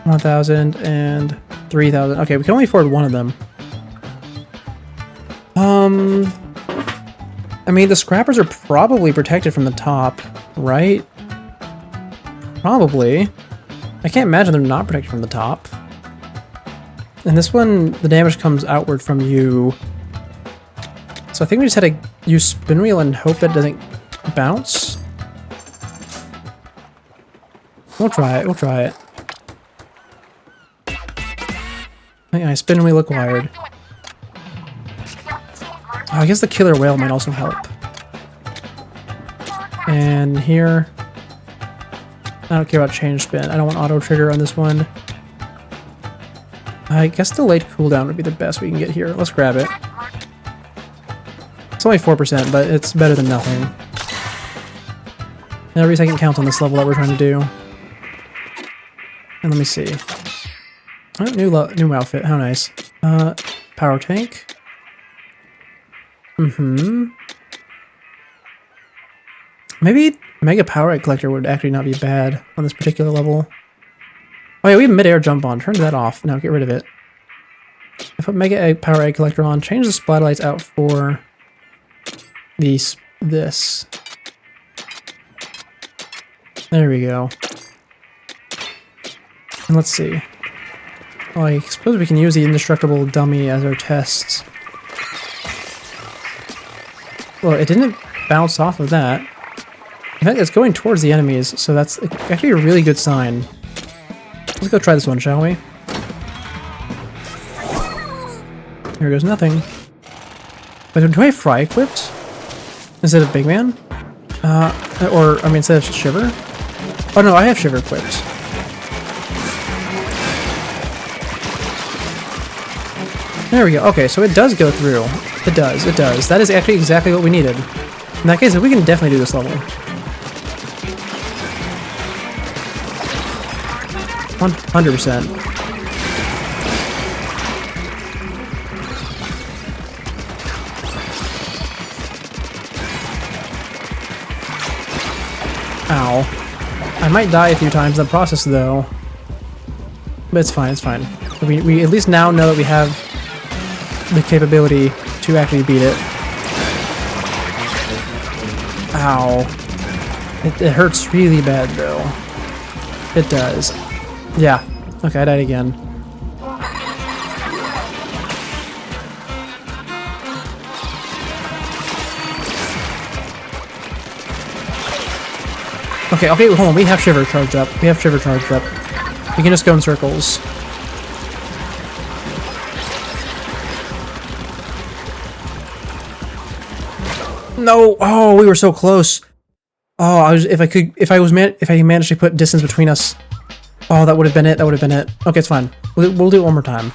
1,000 and 3,000. Okay, we can only afford one of them. I mean, the scrappers are probably protected from the top, right? Probably. I can't imagine they're not protected from the top. And this one, the damage comes outward from you. So I think we just had to use spin wheel and hope that it doesn't bounce. We'll try it, we'll try it. Yeah, spin wheel acquired. Oh, I guess the killer whale might also help. And here... I don't care about change spin. I don't want auto trigger on this one. I guess delayed cooldown would be the best we can get here. Let's grab it. It's only 4%, but it's better than nothing. And every second counts on this level that we're trying to do. And let me see. Oh, new outfit. How nice. Power tank. Maybe Mega Power Egg Collector would actually not be bad on this particular level. Oh yeah, we have mid-air jump on. Turn that off. No, get rid of it. I put Mega Power Egg Collector on. Change the spotlights out for this. There we go. And let's see. Oh, I suppose we can use the indestructible dummy as our test. Well, it didn't bounce off of that. In fact, it's going towards the enemies, so that's actually a really good sign. Let's go try this one, shall we? Here goes nothing. But do I have Fry equipped? Instead of Big Man? I mean, instead of Shiver? Oh no, I have Shiver equipped. There we go. Okay, so it does go through. It does, it does. That is actually exactly what we needed. In that case, we can definitely do this level. 100%. Ow. I might die a few times in the process, though. But it's fine, it's fine. We at least now know that we have the capability to actually beat it. Ow. It hurts really bad, though. It does. Yeah. Okay, I died again. Okay, hold on. We have Shiver charged up. We can just go in circles. No! Oh, we were so close. Oh, if I managed to put distance between us. Oh, that would have been it. Okay, it's fine. We'll do it one more time.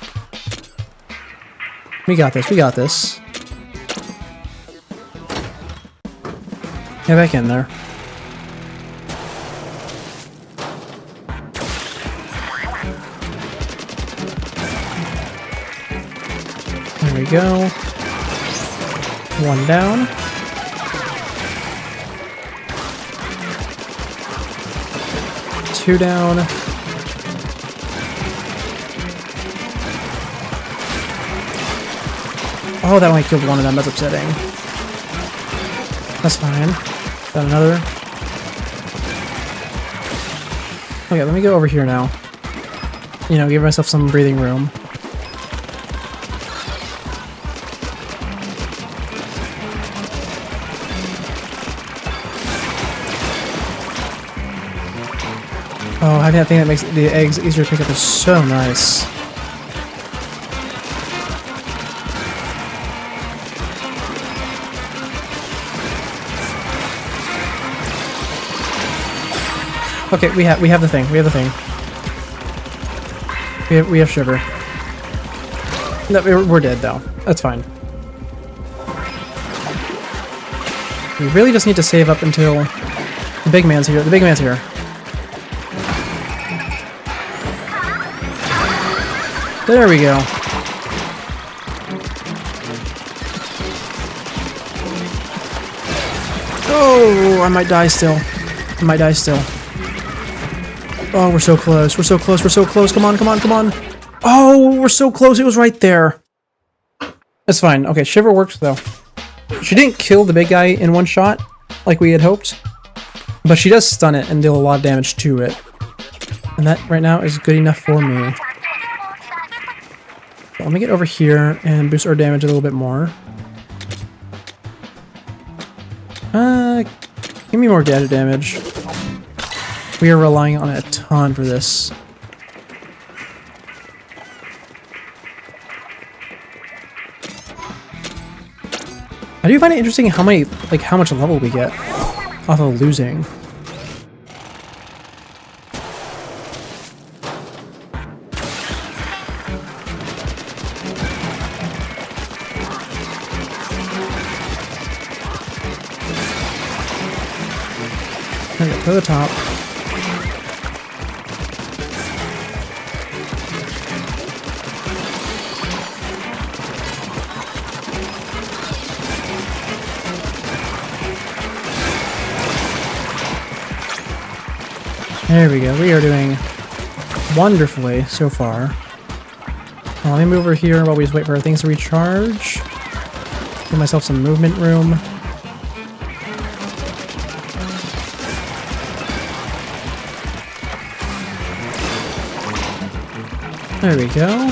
We got this. Get back in there. There we go. One down. Two down. Oh, that only killed one of them. That's upsetting. That's fine. Got another. Okay, let me go over here now. You know, give myself some breathing room. Oh, having that thing that makes the eggs easier to pick up is so nice. Okay, we have the thing. We have Shiver. No, we're dead though. That's fine. We really just need to save up until the big man's here. There we go. Oh, I might die still. Oh, we're so close. Come on. Oh, we're so close. It was right there. That's fine. Okay, Shiver worked though. She didn't kill the big guy in one shot like we had hoped, but she does stun it and deal a lot of damage to it. And that right now is good enough for me. So let me get over here and boost our damage a little bit more. Give me more gadget damage. We are relying on it a ton for this. I do find it interesting how much level we get off of losing. To the top. There we go. We are doing wonderfully so far. Let me move over here while we just wait for our things to recharge. Give myself some movement room. There we go.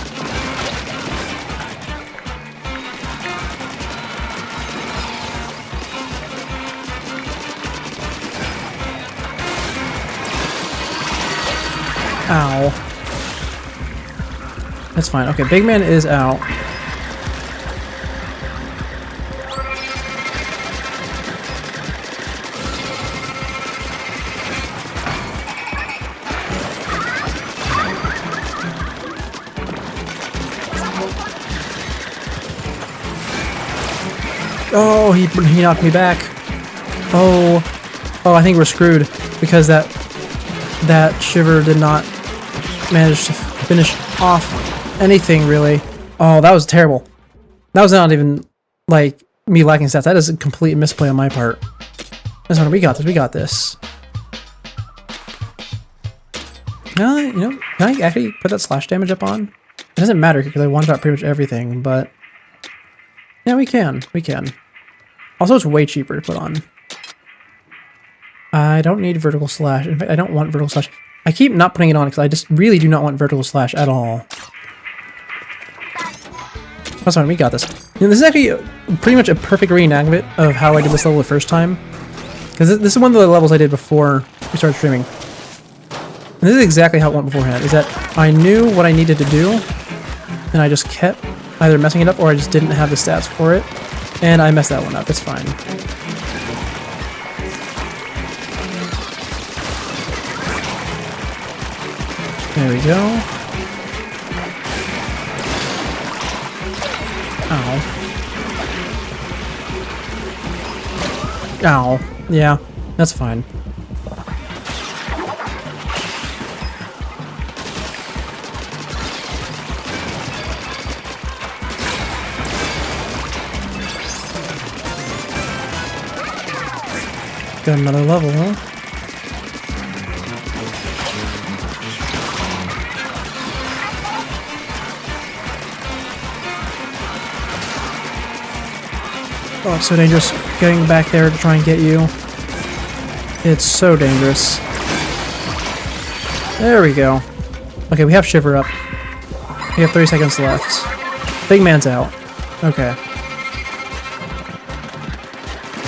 Ow. That's fine. Okay, big man is out. Oh, he knocked me back. Oh, I think we're screwed because that Shiver did not manage to finish off anything really. Oh, that was terrible. That was not even like me lacking stats. That is a complete misplay on my part. We got this. You know, can I actually put that slash damage up on? It doesn't matter because I wanted out pretty much everything, but yeah, we can. Also, it's way cheaper to put on. I don't need vertical slash. In fact, I don't want vertical slash. I keep not putting it on because I just really do not want vertical slash at all. That's fine, we got this. You know, this is actually pretty much a perfect reenactment of how I did this level the first time. Because this is one of the levels I did before we started streaming. And this is exactly how it went beforehand, is that I knew what I needed to do, and I just kept either messing it up or I just didn't have the stats for it. And I messed that one up, it's fine. There we go. Ow. Ow. Yeah, that's fine. Got another level, huh? Oh, it's so dangerous getting back there to try and get you. It's so dangerous. There we go. Okay, we have Shiver up. We have 30 seconds left. Big man's out. Okay.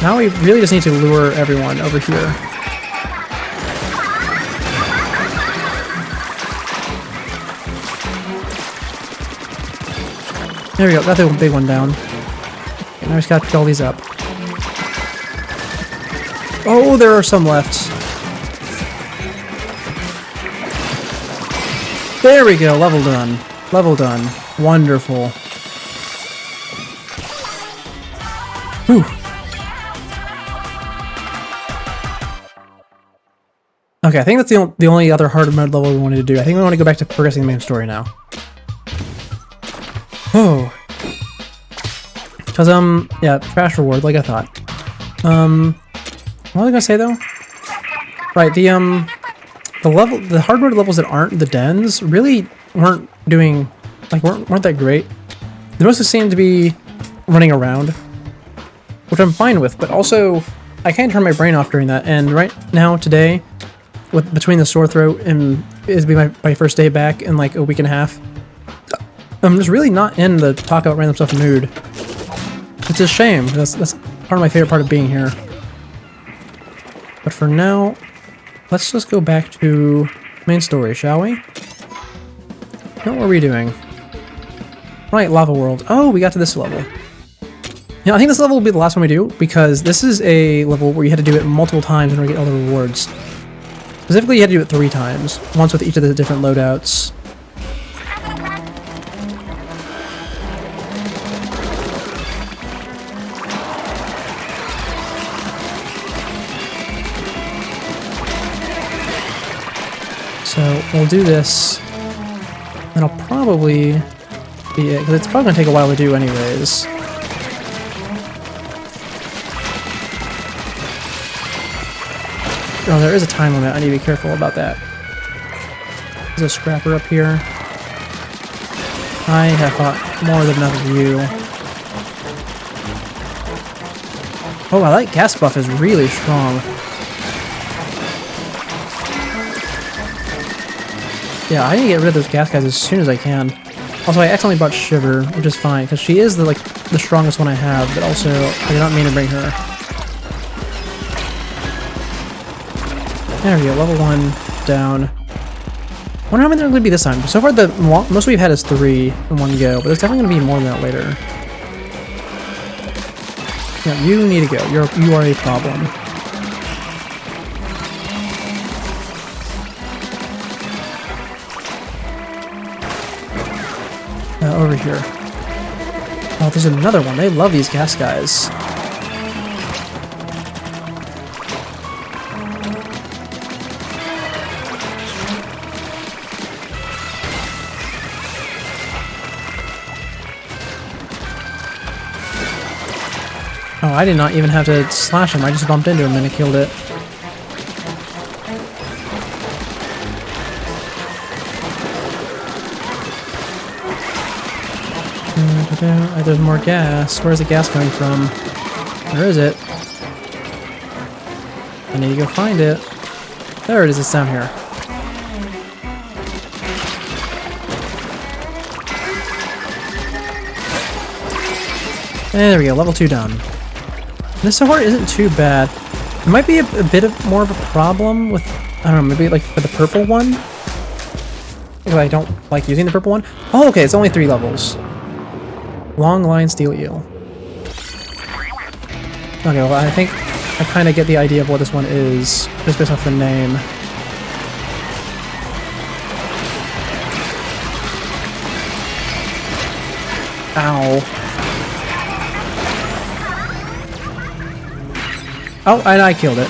Now we really just need to lure everyone over here. There we go, got the big one down. Okay, now we just gotta pick all these up. Oh, there are some left. There we go, level done. Level done. Wonderful. Whew. Okay, I think that's the only other hard mode level we wanted to do. I think we want to go back to progressing the main story now. Oh. Because, yeah, trash reward, like I thought. What was I gonna say, though? Right, the hard mode levels that aren't the dens really weren't doing, like, weren't that great. They mostly seemed to be running around, which I'm fine with, but also, I can't turn my brain off during that, and right now, today, between the sore throat and it'll be my first day back in like a week and a half, I'm just really not in the talk about random stuff mood. It's a shame. That's part of my favorite part of being here. But for now, let's just go back to main story, shall we? What were we doing? Right, Lava World. Oh, we got to this level. Yeah, I think this level will be the last one we do, because this is a level where you had to do it multiple times in order to get all the rewards. Specifically, you had to do it 3 times, once with each of the different loadouts. So, we'll do this, and I'll probably be it, because it's probably going to take a while to do anyways. Oh, there is a time limit. I need to be careful about that. There's a scrapper up here. I have fought more than enough of you. Oh, wow, that gas buff is really strong. Yeah, I need to get rid of those gas guys as soon as I can. Also, I accidentally brought Shiver, which is fine, because she is the strongest one I have, but also, I did not mean to bring her. There we go, level 1 down. I wonder how many there are going to be this time. So far, the most we've had is 3 in one go, but there's definitely going to be more than that later. Yeah, you need to go. You are a problem. Over here. Oh, there's another one. They love these gas guys. Oh, I did not even have to slash him. I just bumped into him and it killed it. There's more gas. Where's the gas coming from? Where is it? I need to go find it. There it is. It's down here. And there we go. Level 2 done. This so far isn't too bad. It might be a bit of more of a problem with, I don't know, maybe like for the purple one. Because I don't like using the purple one. Oh, okay, it's only 3 levels. Long line steel eel. Okay, well, I think I kind of get the idea of what this one is, just based off the name. Ow. Oh, and I killed it.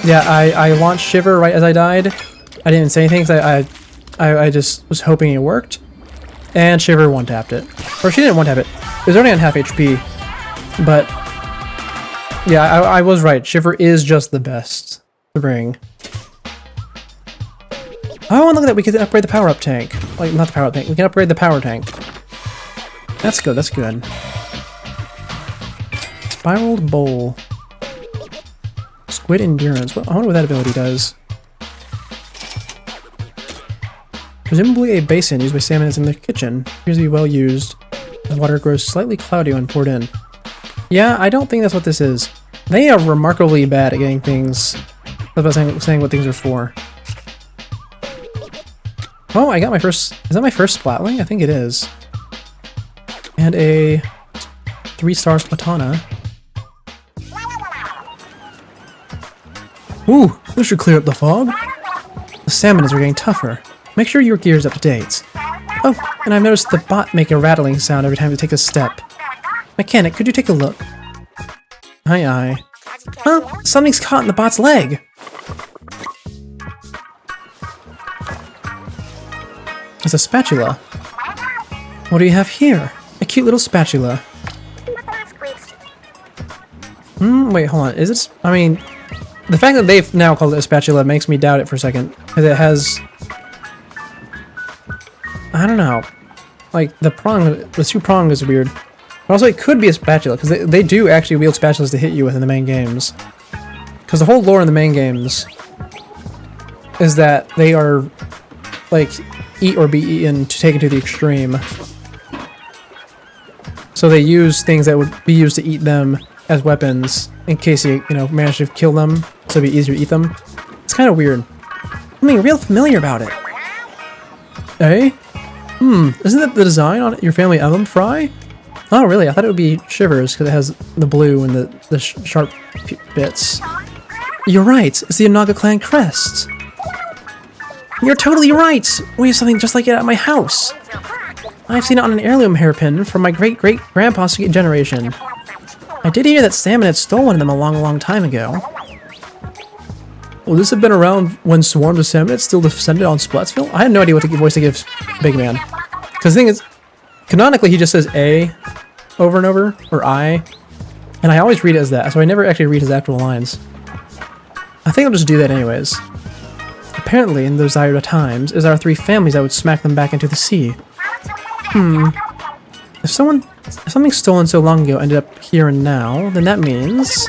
Yeah, I launched Shiver right as I died. I didn't even say anything because I just was hoping it worked. And Shiver one-tapped it. Or she didn't one-tap it. It was already on half HP. But yeah, I was right. Shiver is just the best to bring. Oh, and look at that. We can upgrade the power-up tank. Like, not the power-up tank. We can upgrade the power tank. That's good. That's good. Spiraled Bowl. Squid Endurance. Well, I wonder what that ability does. Presumably a basin used by salmonids in the kitchen. Appears to be well used. The water grows slightly cloudy when poured in. Yeah, I don't think that's what this is. They are remarkably bad at getting things without saying what things are for. Oh, I got my first... Is that my first Splatling? I think it is. And a 3-star Splatana. Ooh, this should clear up the fog. The salmonids are getting tougher. Make sure your gear's up to date. Oh, and I've noticed the bot make a rattling sound every time it takes a step. Mechanic, could you take a look? Aye aye. Huh? Something's caught in the bot's leg! It's a spatula. What do you have here? A cute little spatula. Wait, hold on. Is it... I mean... The fact that they've now called it a spatula makes me doubt it for a second. Because it has... I don't know. Like, the 2 prong is weird. But also, it could be a spatula, because they do actually wield spatulas to hit you with in the main games. Because the whole lore in the main games is that they are, like, eat or be eaten to take it to the extreme. So they use things that would be used to eat them as weapons in case you know, manage to kill them, so it'd be easier to eat them. It's kind of weird. Something real familiar about it. Eh? Isn't that the design on your family emblem, Fry? Oh, really? I thought it would be Shivers, because it has the blue and the sharp bits. You're right. It's the Onaga clan crest. You're totally right. We have something just like it at my house. I've seen it on an heirloom hairpin from my great-great-grandpa's generation. I did hear that Salmon had stolen one of them a long, long time ago. Will this have been around when swarms of salmon still descended on Splatsville? I had no idea what voice to give Big Man. Because the thing is, canonically he just says A over and over, or I, and I always read it as that, so I never actually read his actual lines. I think I'll just do that anyways. Apparently, in those dire times, it was our 3 families that would smack them back into the sea. If something stolen so long ago ended up here and now, then that means...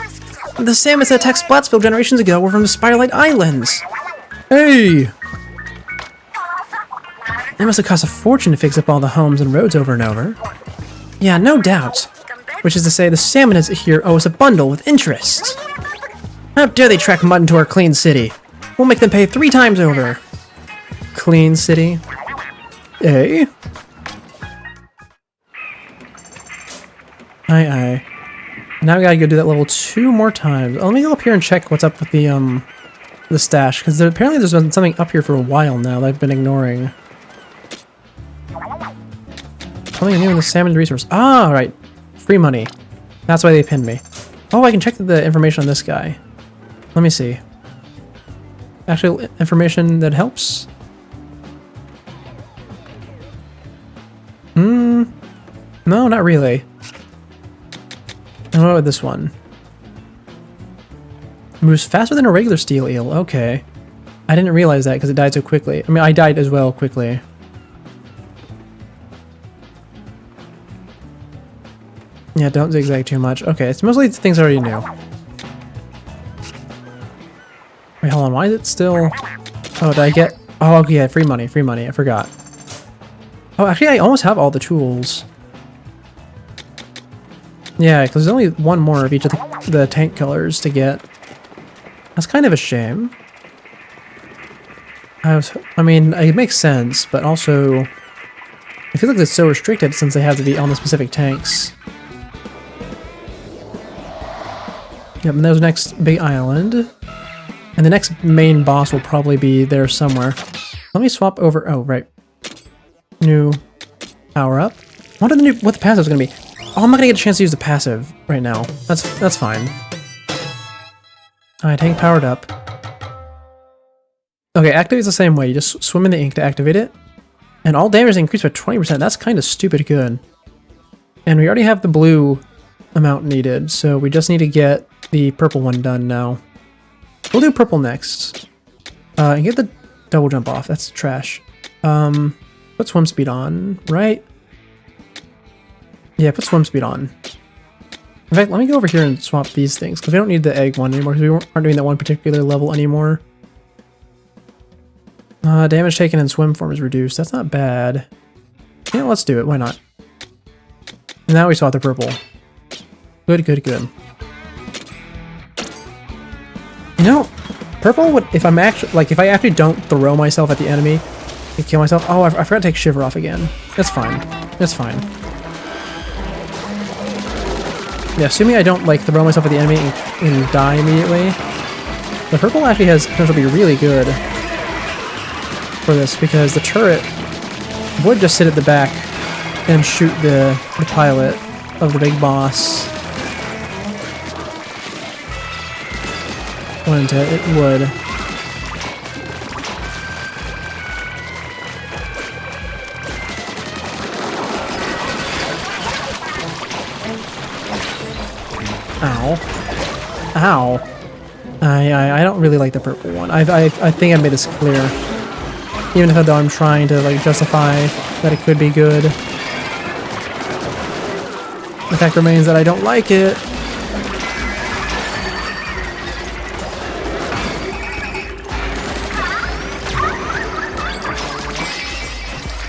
The salmons that attacked Splatsville generations ago were from the Spiralite Islands! Hey! It must have cost a fortune to fix up all the homes and roads over and over. Yeah, no doubt. Which is to say, the salmonids here owe us a bundle with interest. How dare they track mud into our clean city? We'll make them pay 3 times over. Clean city? Eh? Aye aye. Now we gotta go do that level 2 more times. Oh, let me go up here and check what's up with the stash, because apparently there's been something up here for a while now that I've been ignoring. Something new in the salmon resource. Ah, right. Free money. That's why they pinned me. Oh, I can check the information on this guy. Let me see. Actual information that helps? No, not really. And what about this one? It moves faster than a regular steel eel. Okay. I didn't realize that because it died so quickly. I mean, I died as well quickly. Yeah, don't zigzag too much. Okay, it's mostly things I already knew. Wait, hold on. Why is it still... Oh, did I get... Oh, okay, yeah, free money, I forgot. Oh, actually, I almost have all the tools. Yeah, because there's only one more of each of the tank colors to get. That's kind of a shame. I mean, it makes sense, but also I feel like it's so restricted since they have to be on the specific tanks. Yep, and there's the next big island. And the next main boss will probably be there somewhere. Let me swap over. Oh, right. New power up. What the passive is gonna be? Oh, I'm not gonna get a chance to use the passive right now. That's fine. Alright, tank powered up. Okay, activates the same way. You just swim in the ink to activate it. And all damage is increased by 20%. That's kind of stupid good. And we already have the blue amount needed, so we just need to get the purple one done now. We'll do purple next. And get the double jump off. That's trash. Put swim speed on, right? Yeah, put swim speed on. In fact, let me go over here and swap these things, because we don't need the egg one anymore, because we aren't doing that one particular level anymore. Damage taken in swim form is reduced. That's not bad. Yeah, let's do it. Why not? And now we swap the purple. Good, good, good. You know, purple would, if I'm actually, like, if I actually don't throw myself at the enemy and kill myself. Oh, I forgot to take Shiver off again. That's fine. That's fine. Yeah, assuming I don't, like, throw myself at the enemy and die immediately. The purple actually has potential to be really good for this, because the turret would just sit at the back and shoot the pilot of the big boss. Wouldn't it? It would. Ow. Ow. I don't really like the purple one. I think I made this clear. Even though I'm trying to, like, justify that it could be good. The fact remains that I don't like it.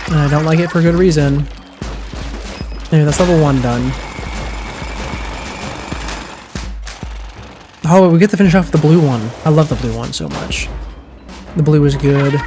And I don't like it for good reason. Anyway, that's level 1 done. Oh, we get to finish off the blue one. I love the blue one so much. The blue is good.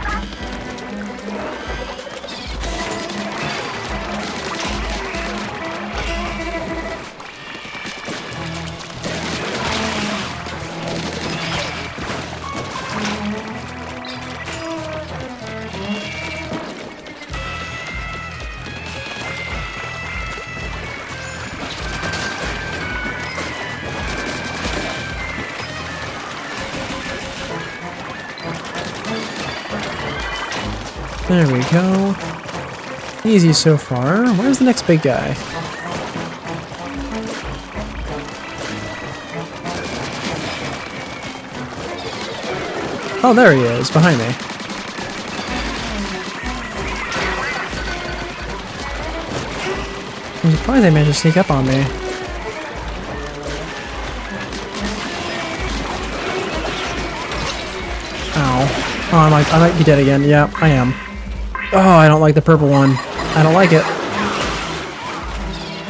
There we go. Easy so far. Where's the next big guy? Oh, there he is, behind me. I'm surprised they managed to sneak up on me. Ow. Oh, I might be dead again. Yeah, I am. Oh, I don't like the purple one. I don't like it.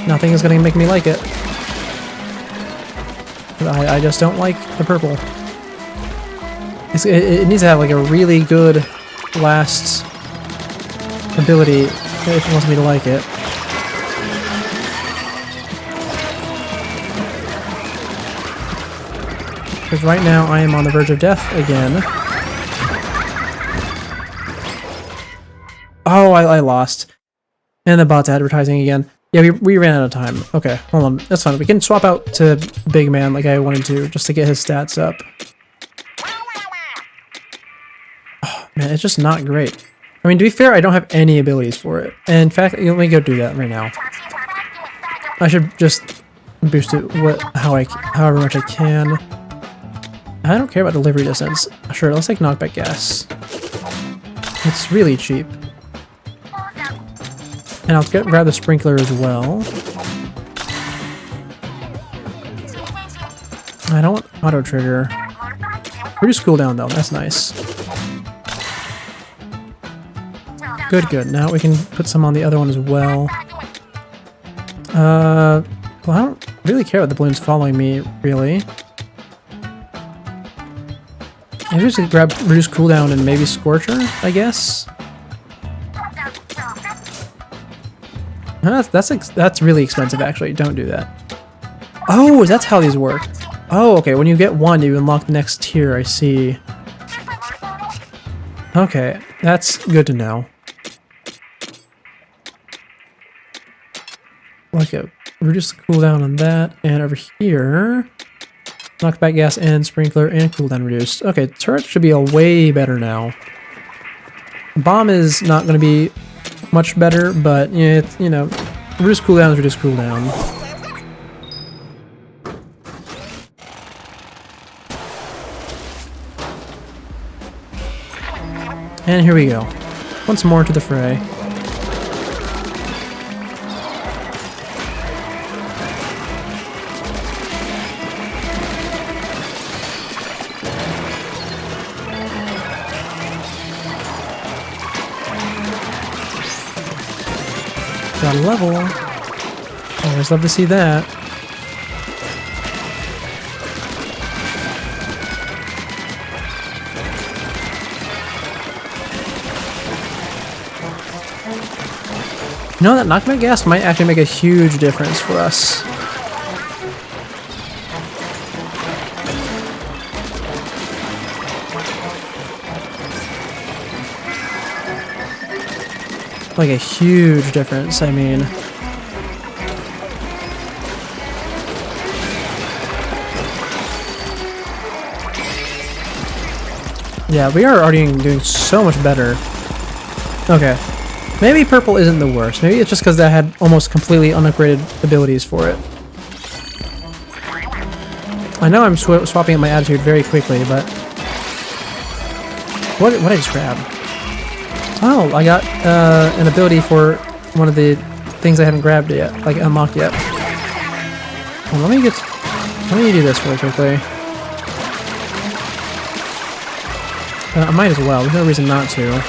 Nothing is going to make me like it. I just don't like the purple. It needs to have, like, a really good last ability if it wants me to like it. Because right now I am on the verge of death again. Oh, I lost. And the bot's advertising again. Yeah, we ran out of time. Okay, hold on. That's fine. We can swap out to Big Man like I wanted to, just to get his stats up. Oh, man, it's just not great. I mean, to be fair, I don't have any abilities for it. And in fact, let me go do that right now. I should just boost it however much I can. I don't care about delivery distance. Sure, let's take knockback gas. It's really cheap. And I'll grab the sprinkler as well. I don't want auto trigger. Reduce cooldown though, that's nice. Good, good. Now we can put some on the other one as well. Well, I don't really care about the balloons following me, really. Maybe just grab reduce cooldown and maybe Scorcher, I guess. That's really expensive actually. Don't do that. Oh, that's how these work. Oh, okay. When you get one, you unlock the next tier. I see. Okay, that's good to know. Like a reduce the cooldown on that, and over here, knockback gas and sprinkler and cooldown reduced. Okay, turret should be a way better now. Bomb is not going to be much better, but it's, you know, reduce cooldown is reduce cooldown. And here we go. Once more to the fray. Got a level. Always love to see that. You know, that knockback gas might actually make a huge difference for us. Like a huge difference, I mean. Yeah, we are already doing so much better. Okay. Maybe purple isn't the worst. Maybe it's just because that had almost completely unupgraded abilities for it. I know I'm swapping up my attitude very quickly, but... What did I just grab? Oh, I got an ability for one of the things I haven't grabbed yet, like unlocked yet. Well, let me do this really quickly. I might as well. There's no reason not to.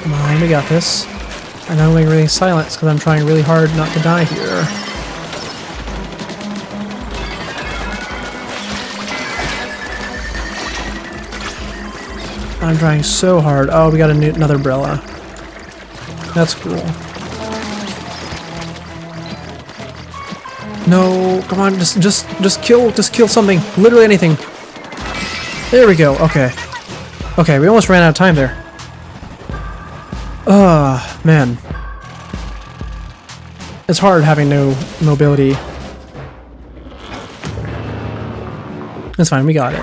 Come on, we got this. I know I'm really silent because I'm trying really hard not to die here. I'm trying so hard. Oh, we got another umbrella. That's cool. No, come on, just kill something. Literally anything. There we go. Okay. Okay, we almost ran out of time there. Man. It's hard having no mobility. It's fine, we got it.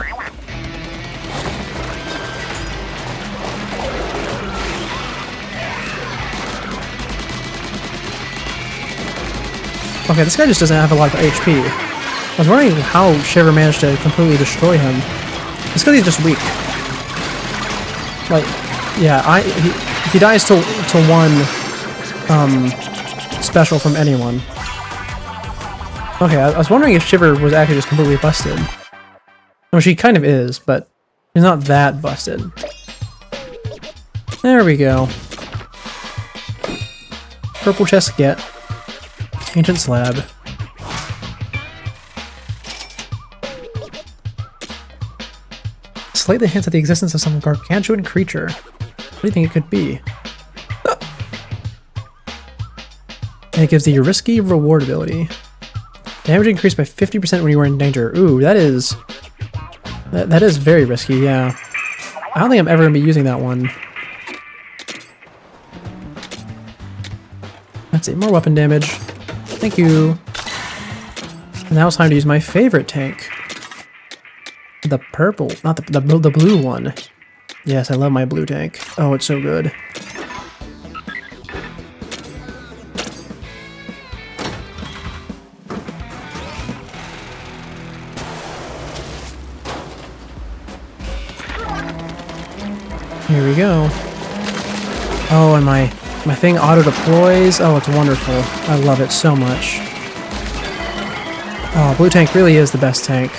Okay, this guy just doesn't have a lot of HP. I was wondering how Shiver managed to completely destroy him. It's because he's just weak. Like, yeah, he dies to one special from anyone. Okay, I was wondering if Shiver was actually just completely busted. I mean, she kind of is, but she's not that busted. There we go. Purple chest get. Ancient slab. Slightly hints at the existence of some gargantuan creature. What do you think it could be? And it gives the risky reward ability. Damage increased by 50% when you were in danger. Ooh, that is very risky, yeah. I don't think I'm ever going to be using that one. Let's see, more weapon damage. Thank you. And now it's time to use my favorite tank. The purple, not the blue one. Yes, I love my blue tank. Oh, it's so good. Here we go. Oh, and my thing auto-deploys. Oh, it's wonderful. I love it so much. Oh, blue tank really is the best tank.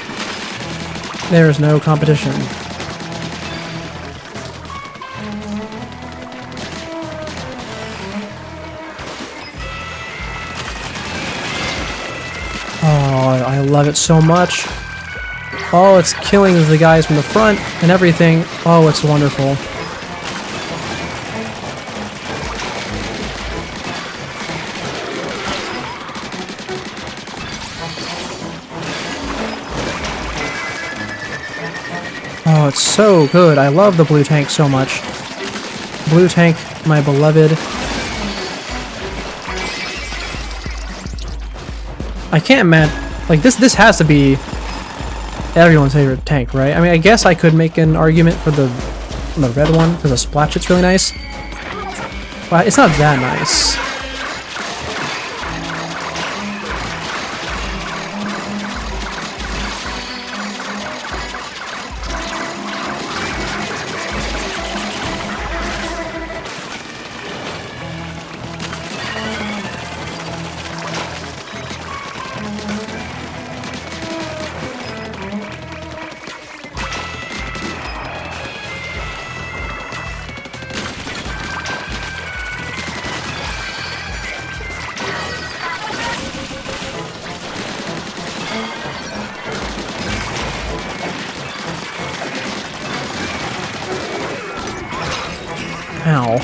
There is no competition. Oh, I love it so much. Oh, it's killing the guys from the front and everything. Oh, it's wonderful. Oh, it's so good. I love the blue tank so much. Blue tank, my beloved. I can't imagine, like, this has to be everyone's favorite tank, right? I mean, I guess I could make an argument for the red one, because the splash hit's really nice. But it's not that nice. Ow.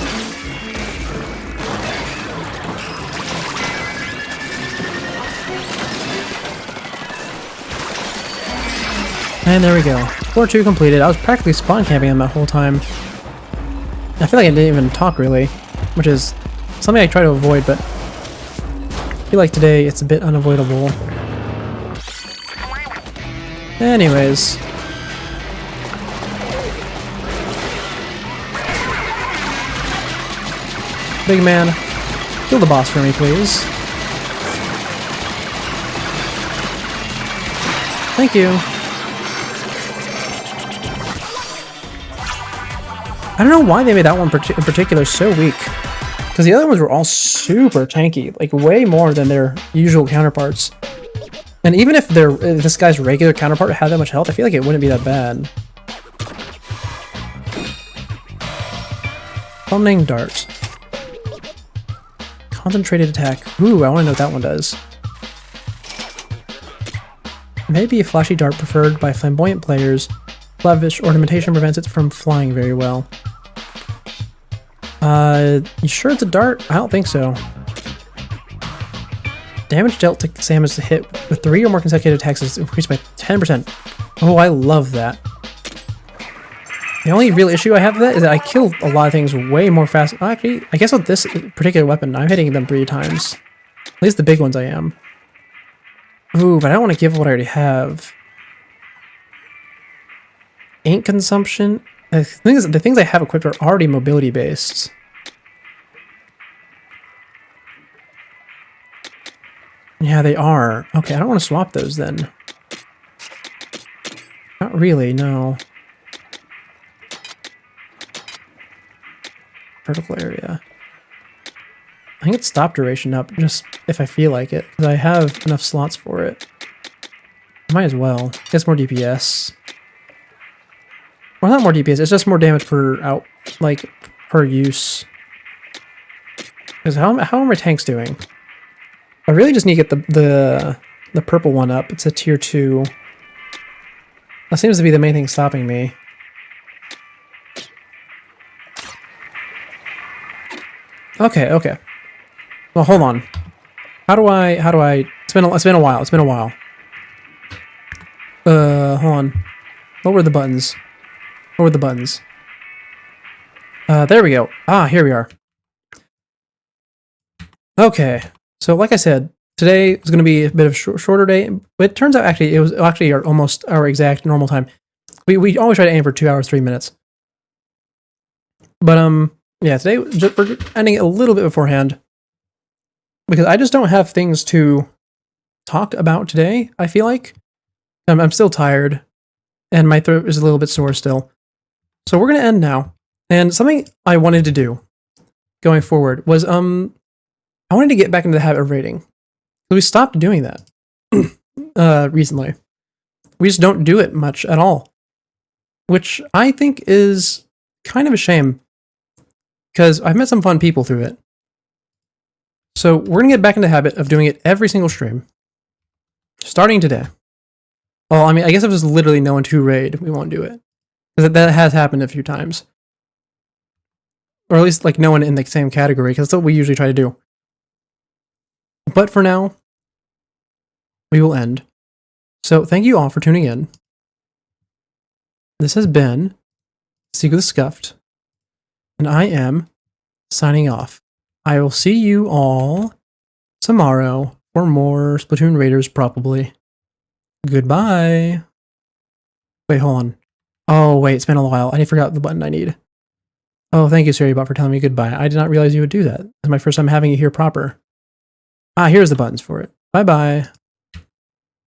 And there we go. Floor 2 completed. I was practically spawn camping them that whole time. I feel like I didn't even talk really, which is something I try to avoid, but I feel like today it's a bit unavoidable. Anyways. Big man, kill the boss for me, please. Thank you. I don't know why they made that one in particular so weak. Because the other ones were all super tanky, like way more than their usual counterparts. And even if this guy's regular counterpart had that much health, I feel like it wouldn't be that bad. Summoning Dart. Concentrated attack. Ooh, I want to know what that one does. Maybe a flashy dart preferred by flamboyant players. Lavish ornamentation prevents it from flying very well. You sure it's a dart? I don't think so. Damage dealt to Samus to hit with 3 or more consecutive attacks is increased by 10%. Oh, I love that. The only real issue I have with that is that I kill a lot of things way more fast. Actually, I guess with this particular weapon, I'm hitting them 3 times. At least the big ones I am. Ooh, but I don't want to give what I already have. Ink consumption. The things I have equipped are already mobility based. Yeah, they are. Okay, I don't want to swap those then. Not really, no. Vertical area. I think it's stop duration up, just if I feel like it, because I have enough slots for it. Might as well. Gets more DPS. Well, not more DPS, it's just more damage per per use. Because how are my tanks doing? I really just need to get the purple one up. It's a tier 2. That seems to be the main thing stopping me. Okay, okay. Well, hold on. How do I? It's been a while. It's been a while. Hold on. What were the buttons? What were the buttons? There we go. Ah, here we are. Okay. So, like I said, today is going to be a bit of a shorter day, but it turns out actually it was actually almost our exact normal time. We always try to aim for 2 hours 3 minutes. But yeah, today we're ending it a little bit beforehand because I just don't have things to talk about today. I feel like I'm still tired, and my throat is a little bit sore still. So we're gonna end now, And something I wanted to do going forward was I wanted to get back into the habit of raiding. We stopped doing that recently. We just don't do it much at all, which I think is kind of a shame because I've met some fun people through it. So we're gonna get back into the habit of doing it every single stream, starting today. Well, I mean, I guess if there's literally no one to raid, we won't do it because that has happened a few times, or at least like no one in the same category because that's what we usually try to do. But for now, we will end. So thank you all for tuning in. This has been Seek with Scuffed, and I am signing off. I will see you all tomorrow for more Splatoon Raiders, probably. Goodbye. Wait, hold on. Oh, wait, it's been a while. I forgot the button I need. Oh, thank you, SiriBot, for telling me goodbye. I did not realize you would do that. It's my first time having it here proper. Ah, here's the buttons for it. Bye-bye.